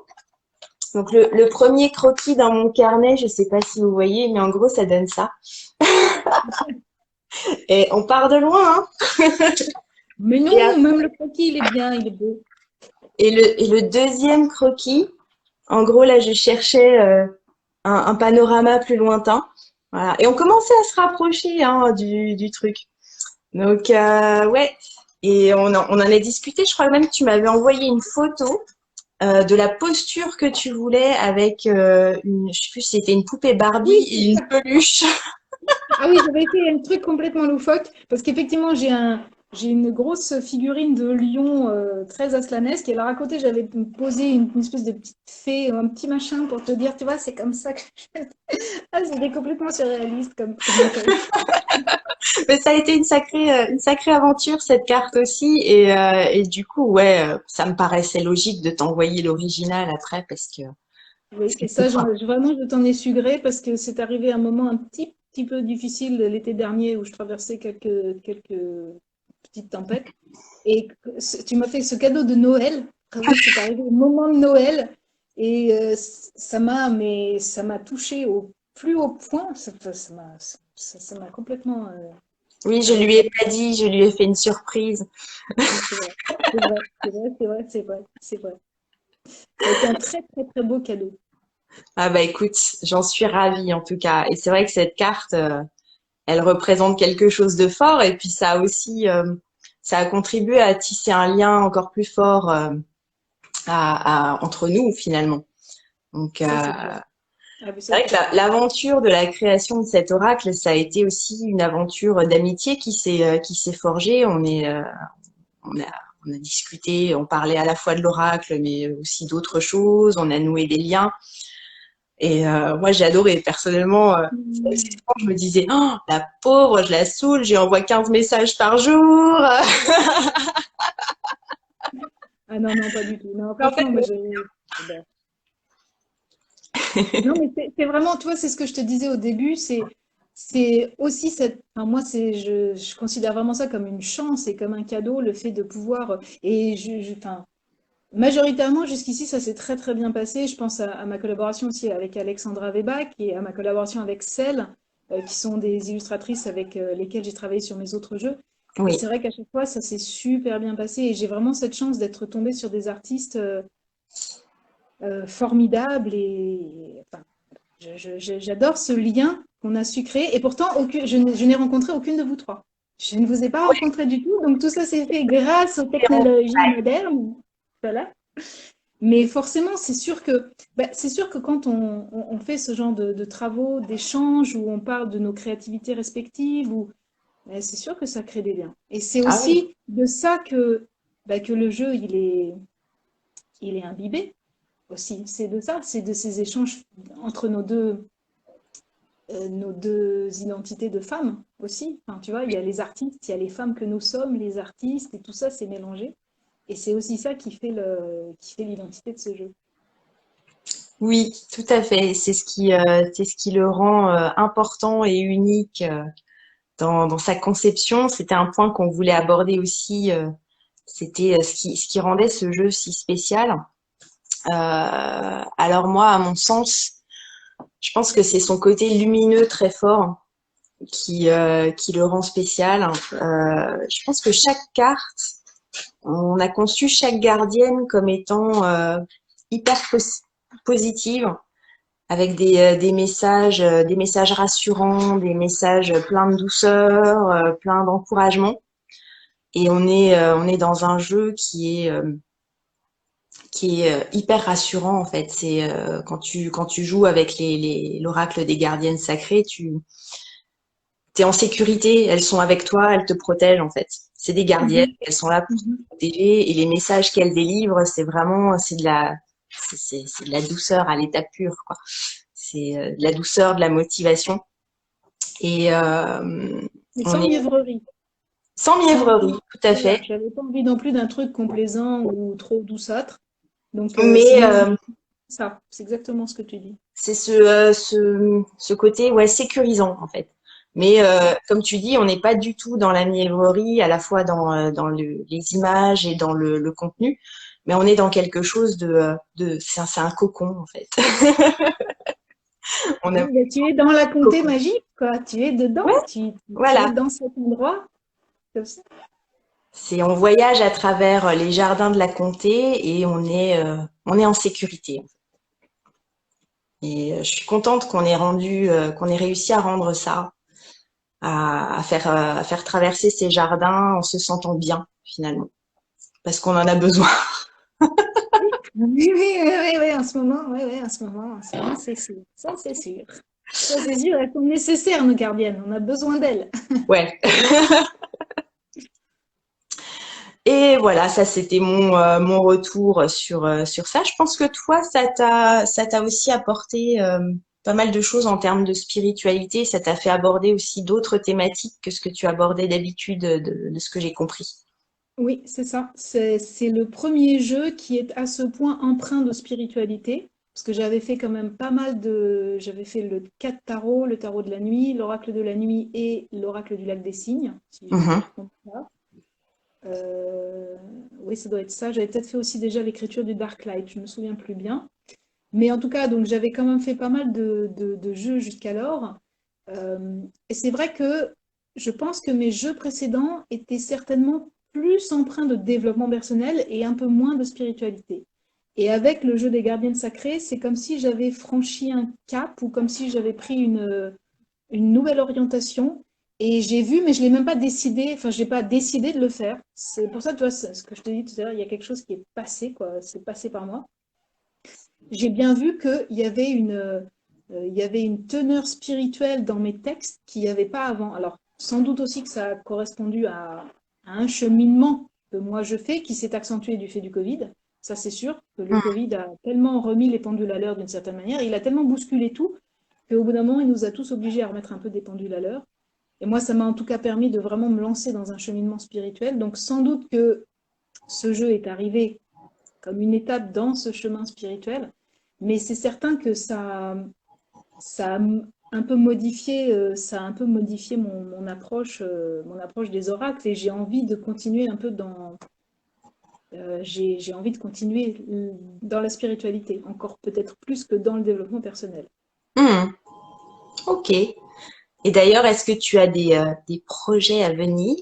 Donc le premier croquis dans mon carnet, je sais pas si vous voyez, mais en gros ça donne ça. Et on part de loin, hein. Mais Et non, même le croquis, il est bien, il est beau. Et le deuxième croquis, en gros, là, je cherchais un panorama plus lointain. Voilà. Et on commençait à se rapprocher hein, du truc. Donc, ouais. Et on en a discuté. Je crois même que tu m'avais envoyé une photo de la posture que tu voulais avec je sais plus si c'était une poupée Barbie Oui, et une peluche. ah oui, j'avais fait un truc complètement loufoque parce qu'effectivement, j'ai une grosse figurine de lion très aslanesque et alors à côté, j'avais posé une espèce de petite fée, un petit machin pour te dire, tu vois, c'est comme ça que je... Ah, c'était complètement surréaliste comme époque. Mais ça a été une sacrée aventure cette carte aussi. Et du coup, ouais, ça me paraissait logique de t'envoyer l'original après parce Oui, que et c'est ça, toi. vraiment, je t'en ai su gré parce que c'est arrivé un moment un petit peu difficile l'été dernier où je traversais quelques petites tempêtes. Et tu m'as fait ce cadeau de Noël. Vraiment, c'est arrivé au moment de Noël. Et ça m'a touché au plus haut point. Ça m'a complètement Oui, je lui ai traversé. pas dit, je lui ai fait une surprise. C'est vrai, c'est vrai, c'est vrai, c'est vrai, c'est vrai, c'est vrai. Ça a été un très, très, très beau cadeau. Ah bah écoute, j'en suis ravie en tout cas. Et c'est vrai que cette carte, elle représente quelque chose de fort et puis ça a aussi, ça a contribué à tisser un lien encore plus fort entre nous finalement. Donc, Ça, c'est clair. Ah, mais ça, c'est vrai c'est que sûr. l'aventure de la création de cet oracle, ça a été aussi une aventure d'amitié qui s'est forgée. On a, on a discuté, on parlait à la fois de l'oracle, mais aussi d'autres choses. On a noué des liens. Et moi, j'ai adoré. Personnellement, Mm. je me disais, oh, la pauvre, je la saoule, j'y envoie 15 messages par jour. Ah non, non, pas du tout. Non, En fait, franchement, moi, j'ai... ben, non, mais c'est vraiment, tu vois, c'est ce que je te disais au début, c'est aussi cette, enfin, moi, je considère vraiment ça comme une chance et comme un cadeau, le fait de pouvoir, et enfin, majoritairement, jusqu'ici, ça s'est très très bien passé. Je pense à ma collaboration aussi avec Alexandra Weback et à ma collaboration avec Cell, qui sont des illustratrices avec lesquelles j'ai travaillé sur mes autres jeux. Et oui. c'est vrai qu'à chaque fois, ça s'est super bien passé. Et j'ai vraiment cette chance d'être tombée sur des artistes formidables. Et enfin, j'adore ce lien qu'on a su créer. Et pourtant, je n'ai rencontré aucune de vous trois. Je ne vous ai pas rencontré du tout. Donc tout ça s'est fait grâce aux technologies modernes. Voilà. Mais forcément, c'est sûr que quand on fait ce genre de travaux, d'échanges, où on parle de nos créativités respectives, c'est sûr que ça crée des liens. Et c'est Ah oui. aussi de ça que le jeu, il est imbibé aussi. C'est de ça, c'est de ces échanges entre nos deux identités de femmes aussi. Enfin, tu vois, il y a les artistes, il y a les femmes que nous sommes, les artistes, et tout ça, c'est mélangé. Et c'est aussi ça qui fait l'identité de ce jeu. Oui, tout à fait. C'est ce qui le rend important et unique dans sa conception. C'était un point qu'on voulait aborder aussi. C'était ce qui rendait ce jeu si spécial. Alors moi, à mon sens, je pense que c'est son côté lumineux très fort qui le rend spécial. Je pense que chaque carte, on a conçu chaque gardienne comme étant hyper positive, avec des messages rassurants, des messages pleins de douceur, pleins d'encouragement. Et on est dans un jeu qui est hyper rassurant en fait. C'est quand tu joues avec l'oracle des gardiennes sacrées, tu es en sécurité. Elles sont avec toi, elles te protègent en fait. C'est des gardiennes, Mhm, elles sont là pour te mhm. protéger. Et les messages qu'elles délivrent, c'est de la douceur à l'état pur, quoi. C'est de la douceur, de la motivation. Et Mais on sans est mièvrerie. sans Sans, mièvrerie, tout à voilà, fait. j'avais pas envie non plus d'un truc complaisant ou trop douceâtre. Donc, Mais ça, c'est exactement ce que tu dis. c'est ce côté ouais, sécurisant en fait. Mais comme tu dis, on n'est pas du tout dans la mièvrerie, à la fois dans les images et dans le contenu, mais on est dans quelque chose c'est un cocon en fait. On a Oui, mais tu es dans la comté cocon. magique, quoi. Tu es dedans, Ouais, tu es voilà. dans cet endroit. Comme ça. C'est on voyage à travers les jardins de la comté et on est en sécurité. Et je suis contente qu'on ait réussi à rendre ça, à faire traverser ces jardins en se sentant bien finalement, parce qu'on en a besoin. Oui, oui, oui, oui, oui, oui, en ce moment, oui, oui, en ce moment, c'est sûr. Ça, c'est sûr. Ça, c'est sûr. Elles sont nécessaires, nos gardiennes. On a besoin d'elles. Ouais. Et voilà, ça c'était mon retour sur ça. Je pense que toi, ça t'a aussi apporté pas mal de choses en termes de spiritualité. Ça t'a fait aborder aussi d'autres thématiques que ce que tu abordais d'habitude, de ce que j'ai compris. Oui, c'est ça. C'est le premier jeu qui est à ce point empreint de spiritualité. Parce que j'avais fait quand même pas mal de... J'avais fait le 4 tarot, le tarot de la nuit, l'oracle de la nuit et l'oracle du lac des cygnes, si je Mhm. me trompe pas. Oui, ça doit être ça. J'avais peut-être fait aussi déjà l'écriture du Dark Light, je me souviens plus bien. Mais en tout cas, donc j'avais quand même fait pas mal de jeux jusqu'alors. Et c'est vrai que je pense que mes jeux précédents étaient certainement plus empreints de développement personnel et un peu moins de spiritualité. Et avec le jeu des gardiennes sacrées, c'est comme si j'avais franchi un cap ou comme si j'avais pris une nouvelle orientation Et j'ai vu, mais je l'ai même pas décidé, enfin, je n'ai pas décidé de le faire. C'est pour ça, tu vois, ce que je te dis tout à l'heure, il y a quelque chose qui est passé, quoi. C'est passé par moi. J'ai bien vu il y avait une teneur spirituelle dans mes textes qu'il n'y avait pas avant. Alors, sans doute aussi que ça a correspondu à un cheminement que moi je fais, qui s'est accentué du fait du Covid. Ça, c'est sûr que le Hmm. Covid a tellement remis les pendules à l'heure d'une certaine manière, il a tellement bousculé tout qu'au bout d'un moment, il nous a tous obligés à remettre un peu des pendules à l'heure. Et moi, ça m'a en tout cas permis de vraiment me lancer dans un cheminement spirituel. Donc, sans doute que ce jeu est arrivé comme une étape dans ce chemin spirituel, mais c'est certain que ça a un peu modifié, ça a un peu modifié mon approche des oracles et j'ai envie de continuer un peu j'ai envie de continuer dans la spiritualité, encore peut-être plus que dans le développement personnel. Hmm. Ok. Et d'ailleurs, est-ce que tu as des projets à venir,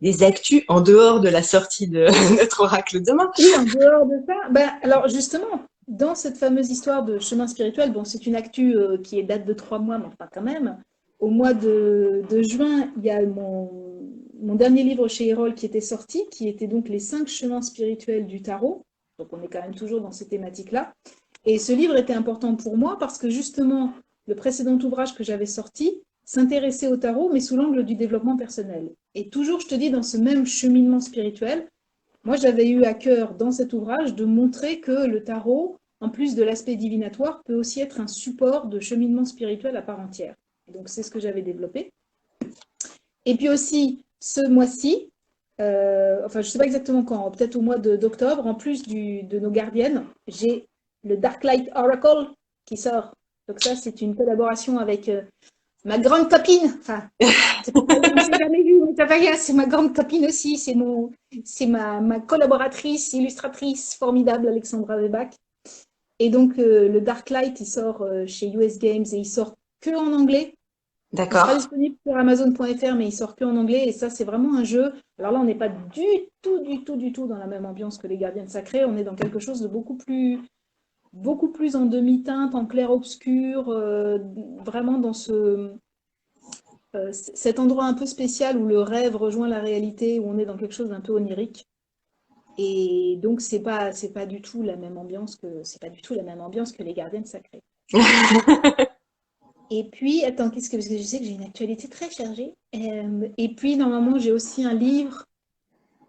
des actus en dehors de la sortie de notre oracle demain? Oui, en dehors de ça, ben, alors justement, dans cette fameuse histoire de chemin spirituel, bon, c'est une actu qui est date de 3 mois, mais enfin quand même, au mois de juin, il y a mon dernier livre chez Erol qui était sorti, qui était donc les 5 chemins spirituels du tarot. Donc on est quand même toujours dans ces thématiques-là. Et ce livre était important pour moi parce que justement, le précédent ouvrage que j'avais sorti s'intéressait au tarot, mais sous l'angle du développement personnel. Et toujours, je te dis, dans ce même cheminement spirituel, moi, j'avais eu à cœur dans cet ouvrage de montrer que le tarot, en plus de l'aspect divinatoire, peut aussi être un support de cheminement spirituel à part entière. Donc, c'est ce que j'avais développé. Et puis aussi, ce mois-ci, enfin, je ne sais pas exactement quand, peut-être au mois d'octobre, en plus de nos gardiennes, j'ai le Darklight Oracle qui sort. Donc ça, c'est une collaboration avec ma grande copine. Enfin, on s'est jamais vu, mais Tavaya, c'est ma grande copine aussi. C'est ma collaboratrice, illustratrice formidable, Alexandra Weback. Et donc, le Darklight, il sort chez US Games et il sort que en anglais. Il sera D'accord. disponible sur Amazon.fr, mais il sort que en anglais. Et ça, c'est vraiment un jeu. Alors là, on n'est pas du tout dans la même ambiance que les Gardiennes Sacrées. On est dans quelque chose de beaucoup plus en demi-teinte, en clair-obscur, vraiment dans cet endroit un peu spécial où le rêve rejoint la réalité, où on est dans quelque chose d'un peu onirique. Et donc, c'est pas du tout la même ambiance c'est pas du tout la même ambiance que les Gardiennes Sacrées. Et puis, attends, parce que je sais que j'ai une actualité très chargée. Et puis, normalement, j'ai aussi un livre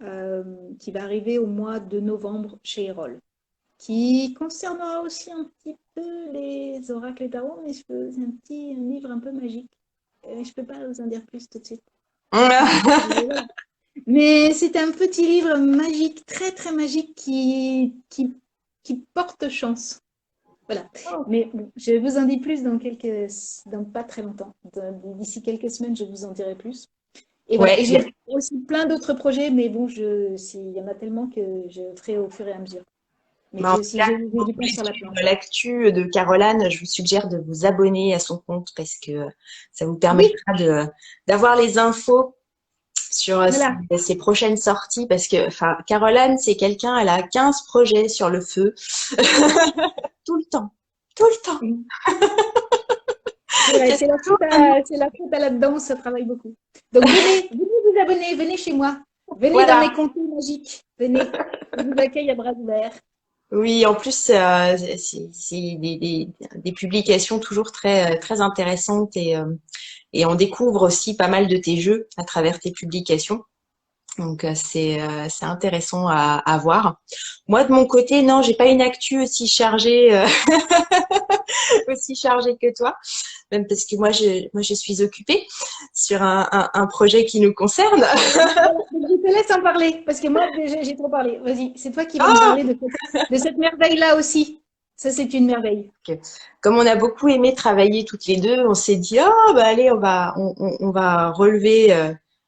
euh, qui va arriver au mois de novembre chez Erol, qui concernera aussi un petit peu les oracles et tarots, mais c'est un livre un peu magique. Je peux pas vous en dire plus tout de suite. Voilà. Mais c'est un petit livre magique, très très magique, qui porte chance. Voilà. Mais bon, je vous en dis plus dans pas très longtemps. D'ici quelques semaines, je vous en dirai plus. Et voilà. Ouais, Et j'ai aussi plein d'autres projets, mais bon, il y en a tellement que je ferai au fur et à mesure. Mais mais en tout cas, j'ai si du vous pain voulez sur la suivre planche. l'actu de Caroline, je vous suggère de vous abonner à son compte parce que ça vous Oui, permettra d'avoir les infos sur voilà. ses prochaines sorties parce que, enfin, Caroline, c'est quelqu'un, elle a 15 projets sur le feu tout le temps, tout le temps. C'est vrai, Il y a toujours un nouveau- c'est la faute à la danse, ça travaille beaucoup. Donc venez vous abonner, venez chez moi. Venez dans Voilà. mes contenus magiques. Venez. Je vous accueille à bras ouverts. Oui, en plus, c'est des publications toujours très intéressantes et on découvre aussi pas mal de tes jeux à travers tes publications. Donc c'est intéressant à voir. Moi de mon côté, non, j'ai pas une actu aussi chargée aussi chargée que toi, même parce que moi je suis occupée sur un projet qui nous concerne. Voilà. Donc, je te laisse en parler, parce que moi, déjà, j'ai trop parlé. Vas-y, c'est toi qui vas me Ah, parler de cette merveille-là aussi. Ça, c'est une merveille. ok. Comme on a beaucoup aimé travailler toutes les deux, on s'est dit oh bah allez on va relever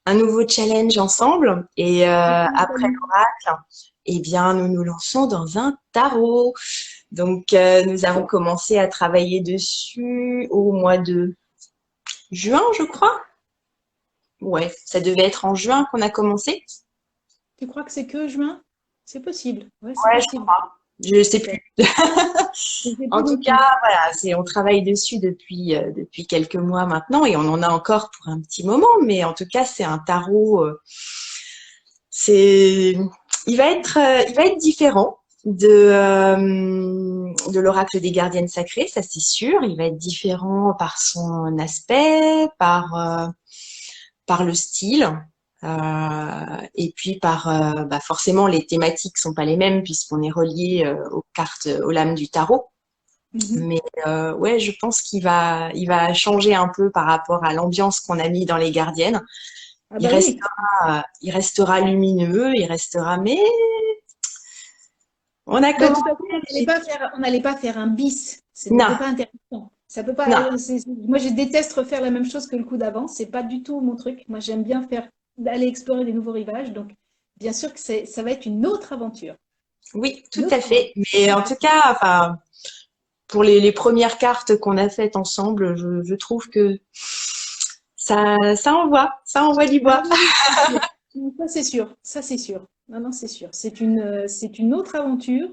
un nouveau challenge ensemble et après l'oracle, eh bien nous nous lançons dans un tarot. Donc nous avons commencé à travailler dessus au mois de juin, je crois. Ouais, ça devait être en juin qu'on a commencé. Tu crois que c'est que juin? C'est possible. Ouais, c'est Ouais, je possible. crois. Je sais D'accord. plus. Je ne sais plus En tout non cas, plus. voilà, on travaille dessus depuis quelques mois maintenant et on en a encore pour un petit moment, mais en tout cas, c'est un tarot, c'est, il va être différent de l'oracle des gardiennes sacrées, ça c'est sûr. Il va être différent par son aspect, par le style. Et puis forcément les thématiques sont pas les mêmes puisqu'on est relié aux cartes, aux lames du tarot. Mhm. Mais ouais, je pense il va changer un peu par rapport à l'ambiance qu'on a mis dans les gardiennes. Ah bah oui. Il restera lumineux, il restera, mais on a Bah, de commencé. toute façon, on n'allait pas faire un bis. Ce n'était Non, pas intéressant. Ça peut non, pas. Moi, je déteste refaire la même chose que le coup d'avant. C'est pas du tout mon truc. Moi, j'aime bien aller explorer des nouveaux rivages. Donc, bien sûr que ça va être une autre aventure. oui, tout Une à autre fait. aventure. Mais en tout cas, enfin, pour les premières cartes qu'on a faites ensemble, je trouve que ça envoie du Ah bois. oui, c'est sûr. Non, ça, c'est sûr. Ça, c'est sûr. Non, non, c'est sûr. C'est une autre aventure.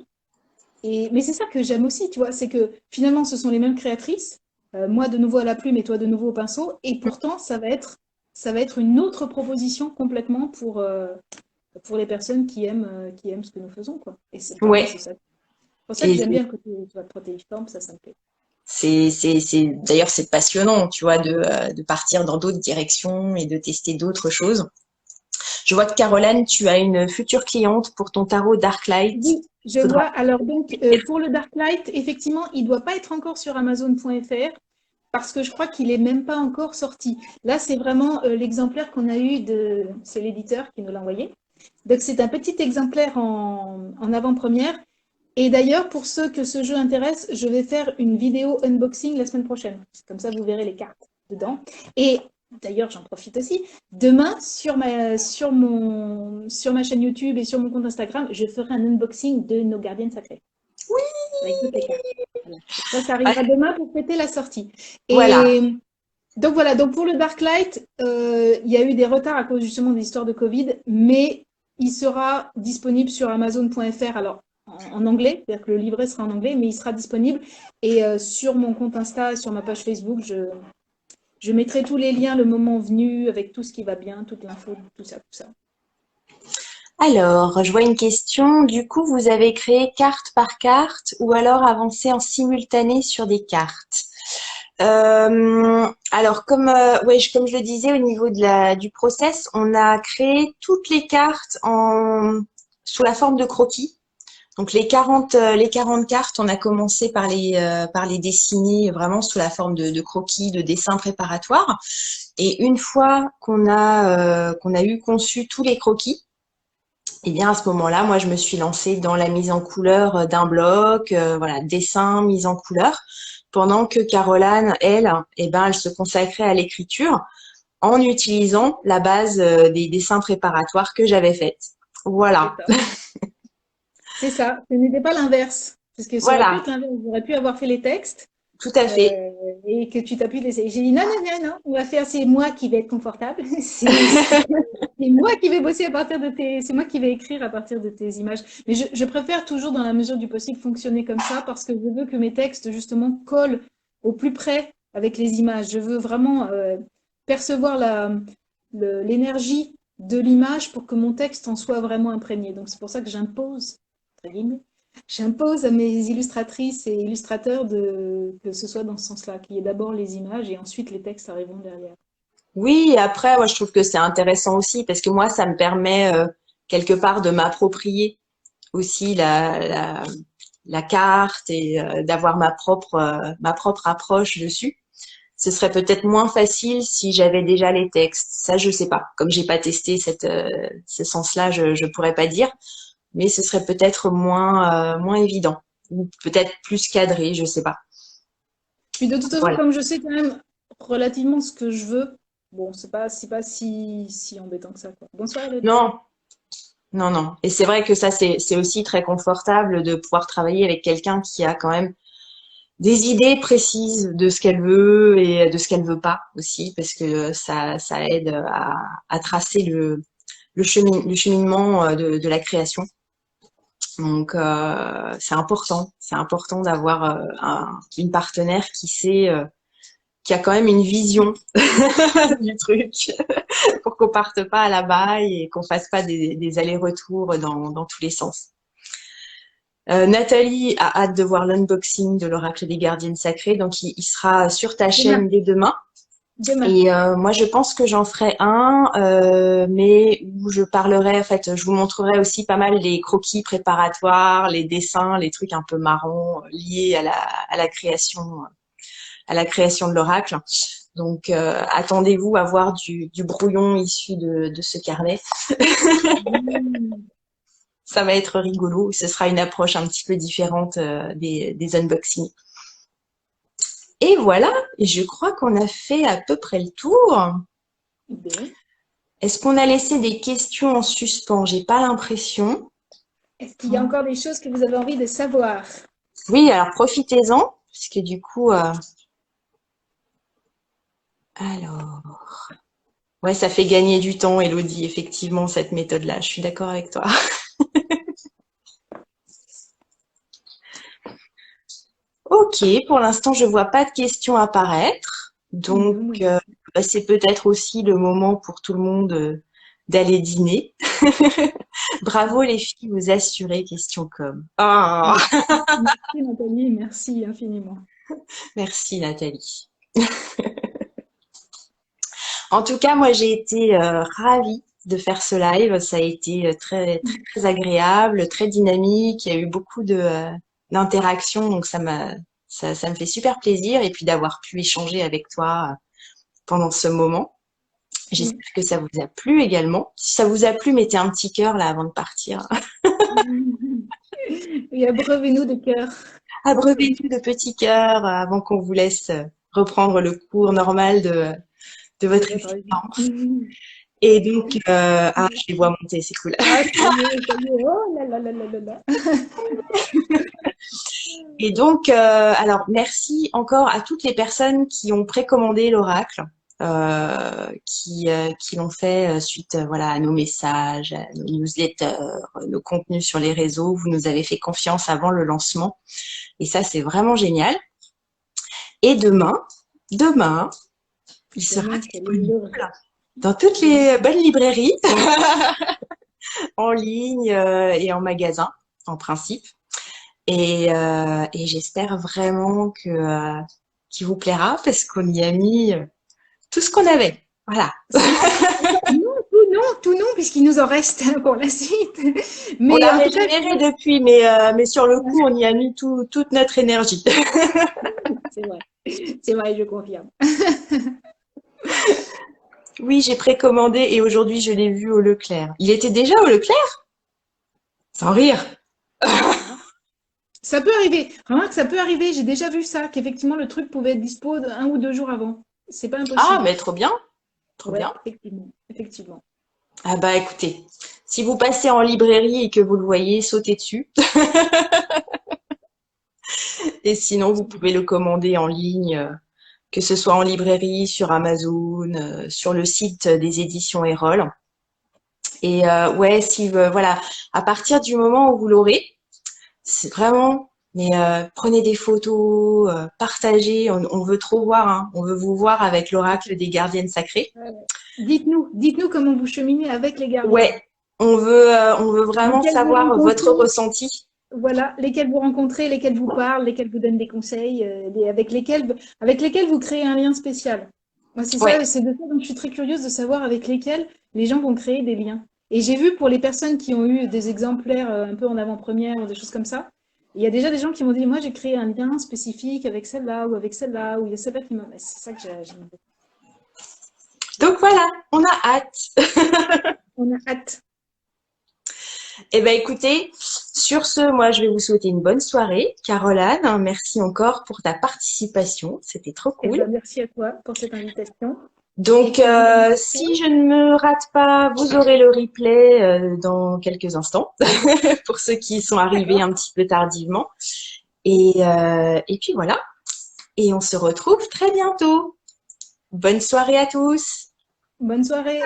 Mais c'est ça que j'aime aussi, tu vois, c'est que finalement, ce sont les mêmes créatrices. Moi, de nouveau à la plume et toi, de nouveau au pinceau. Et pourtant, ça va être une autre proposition complètement pour les personnes qui aiment ce que nous faisons, quoi. Et pour moi, Ouais. c'est ça. C'est pour ça que Et j'aime bien le côté, tu vois, protéiforme, ça me plaît. d'ailleurs, c'est passionnant, tu vois, de partir dans d'autres directions et de tester d'autres choses. Je vois que Caroline, tu as une future cliente pour ton tarot Darklight. Oui, je Faudra. vois. Alors donc, pour le Darklight, effectivement, il ne doit pas être encore sur Amazon.fr parce que je crois qu'il est même pas encore sorti. Là, c'est vraiment l'exemplaire qu'on a eu c'est l'éditeur qui nous l'a envoyé. Donc, c'est un petit exemplaire en avant-première. Et d'ailleurs, pour ceux que ce jeu intéresse, je vais faire une vidéo unboxing la semaine prochaine. Comme ça, vous verrez les cartes dedans. Et d'ailleurs, j'en profite aussi. Demain, sur ma chaîne YouTube et sur mon compte Instagram, je ferai un unboxing de nos gardiennes sacrées avec toutes les cartes. Voilà. Ça Ah, arrivera demain pour fêter la sortie. voilà. Et donc voilà, donc pour le Darklight, il y a eu des retards à cause justement des histoires de Covid, mais il sera disponible sur Amazon.fr, alors en anglais, c'est-à-dire que le livret sera en anglais, mais il sera disponible. Et sur mon compte Insta, sur ma page Facebook, je mettrai tous les liens le moment venu, avec tout ce qui va bien, toute l'info, tout ça, tout ça. Alors, je vois une question. Du coup, vous avez créé carte par carte ou alors avancé en simultané sur des cartes? Alors, comme je le disais au niveau du process, on a créé toutes les cartes sous la forme de croquis. Donc les 40 cartes, on a commencé par les dessiner vraiment sous la forme de croquis, de dessins préparatoires. Et une fois qu'on a eu conçu tous les croquis, et bien à ce moment-là, moi je me suis lancée dans la mise en couleur d'un bloc, voilà, dessin, mise en couleur, pendant que Caroline, elle, eh ben, elle se consacrait à l'écriture en utilisant la base des dessins préparatoires que j'avais faites. C'est Voilà, ça. C'est ça. Ce n'était pas l'inverse, parce que ça aurait pu voilà, être l'inverse. J'aurais pu avoir fait les textes. tout à fait. Et que tu t'appuies d'essayer. J'ai dit non, non, non, non, on va faire, c'est moi qui vais être confortable. C'est moi qui vais bosser à partir de c'est moi qui vais écrire à partir de tes images. Mais je préfère toujours, dans la mesure du possible, fonctionner comme ça parce que je veux que mes textes, justement, collent au plus près avec les images. Je veux vraiment percevoir l'énergie de l'image pour que mon texte en soit vraiment imprégné. Donc, c'est pour ça que j'impose, entre guillemets, J'impose à mes illustratrices et illustrateurs que ce soit dans ce sens-là, qu'il y ait d'abord les images et ensuite les textes arriveront derrière. Oui, après, moi je trouve que c'est intéressant aussi parce que moi ça me permet quelque part de m'approprier aussi la carte et d'avoir ma propre approche dessus. Ce serait peut-être moins facile si j'avais déjà les textes. Ça, je sais pas. Comme j'ai pas testé ce sens-là, je pourrais pas dire. Mais ce serait peut-être moins évident ou peut-être plus cadré, je sais pas. Puis de toute façon, Voilà. comme je sais quand même relativement ce que je veux, bon, c'est pas si embêtant que ça, quoi. Bonsoir, Elodie. Non, non, non. Et c'est vrai que ça, c'est aussi très confortable de pouvoir travailler avec quelqu'un qui a quand même des idées précises de ce qu'elle veut et de ce qu'elle veut pas aussi, parce que ça aide à tracer le cheminement de la création. Donc, c'est important d'avoir une partenaire qui sait, qui a quand même une vision du truc pour qu'on parte pas à la baille et qu'on fasse pas des allers-retours dans tous les sens. Nathalie a hâte de voir l'unboxing de l'oracle des gardiennes sacrées, donc il sera sur ta Demain, chaîne dès demain. demain. Et moi, je pense que j'en ferai un, mais où je parlerai, en fait, je vous montrerai aussi pas mal les croquis préparatoires, les dessins, les trucs un peu marrons liés à la création de l'oracle. Donc, attendez-vous à voir du brouillon issu de ce carnet. Mmh. Ça va être rigolo. Ce sera une approche un petit peu différente des unboxings. Et voilà, je crois qu'on a fait à peu près le tour. Bien. Est-ce qu'on a laissé des questions en suspens? J'ai pas l'impression. Est-ce qu'il y a encore des choses que vous avez envie de savoir? Oui, alors profitez-en, puisque du coup, alors, ouais, ça fait gagner du temps, Elodie, effectivement, cette méthode-là. Je suis d'accord avec toi. Ok, pour l'instant, je vois pas de questions apparaître. Donc, Non, moi non plus. bah, c'est peut-être aussi le moment pour tout le monde d'aller dîner. Bravo les filles, vous assurez question com. Ah, Merci Nathalie, merci infiniment. merci Nathalie. En tout cas, moi, j'ai été ravie de faire ce live. Ça a été très agréable, très dynamique. Il y a eu beaucoup d'interactions, donc ça me fait super plaisir. Et puis d'avoir pu échanger avec toi pendant ce moment. Mm. J'espère que ça vous a plu également. Si ça vous a plu, mettez un petit cœur là avant de partir. Et abreuvez-nous de cœur. Abreuvez-nous de petits cœurs avant qu'on vous laisse reprendre le cours normal de De votre votre vie. existence. Et donc, je les vois monter, c'est cool. Ah, ça y est, ça y est. Oh là là là là là là. Et donc, alors merci encore à toutes les personnes qui ont précommandé l'oracle, qui l'ont fait suite voilà à nos messages, à nos newsletters, nos contenus sur les réseaux. Vous nous avez fait confiance avant le lancement, et ça c'est vraiment génial. Et demain, il sera Demain, c'est le livre. disponible dans toutes les bonnes librairies, en ligne et en magasin, en principe. Et j'espère vraiment qu'il vous plaira parce qu'on y a mis tout ce qu'on avait. Voilà. Non, tout non, puisqu'il nous en reste pour la suite. On Mais l'a en tout cas, régénéré depuis, mais sur le coup, on y a mis toute notre énergie. c'est vrai. C'est vrai, je confirme. Oui, j'ai précommandé et aujourd'hui, je l'ai vu au Leclerc. Il était déjà au Leclerc? Sans rire. Ça peut arriver. Remarque, ça peut arriver. J'ai déjà vu ça, qu'effectivement le truc pouvait être dispo un ou deux jours avant. C'est pas Ah, impossible. mais trop bien, trop Ouais, bien. effectivement. Effectivement. Ah bah écoutez, si vous passez en librairie et que vous le voyez, sautez dessus. Et sinon, vous pouvez le commander en ligne, que ce soit en librairie, sur Amazon, sur le site des éditions Erol. Et ouais, si voilà, à partir du moment où vous l'aurez, c'est vraiment, mais prenez des photos, partagez. On veut trop voir, hein. On veut vous voir avec l'oracle des gardiennes sacrées. Dites-nous comment vous cheminez avec les gardiennes. Ouais, on veut vraiment Lesquelles vous savoir votre rencontrez, ressenti. voilà, lesquelles vous rencontrez, lesquelles vous parlent, lesquelles vous donnent des conseils, avec lesquelles vous créez un lien spécial. Moi, c'est Ouais, ça, c'est de ça dont je suis très curieuse de savoir avec lesquelles les gens vont créer des liens. Et j'ai vu pour les personnes qui ont eu des exemplaires un peu en avant-première ou des choses comme ça, il y a déjà des gens qui m'ont dit, moi, j'ai créé un lien spécifique avec celle-là ou avec celle-là, ou il y a celle-là qui m'a... C'est ça que j'ai... donc voilà, on a hâte. On a hâte. Eh ben écoutez, sur ce, moi je vais vous souhaiter une bonne soirée. Caroline, merci encore pour ta participation, c'était trop Eh cool. ben, merci à toi pour cette invitation. Et Donc puis, on vous dit si je ne me rate pas, vous aurez le replay dans quelques instants pour ceux qui sont arrivés d'accord. un petit peu tardivement. Et puis voilà, et on se retrouve très bientôt. Bonne soirée à tous. Bonne soirée.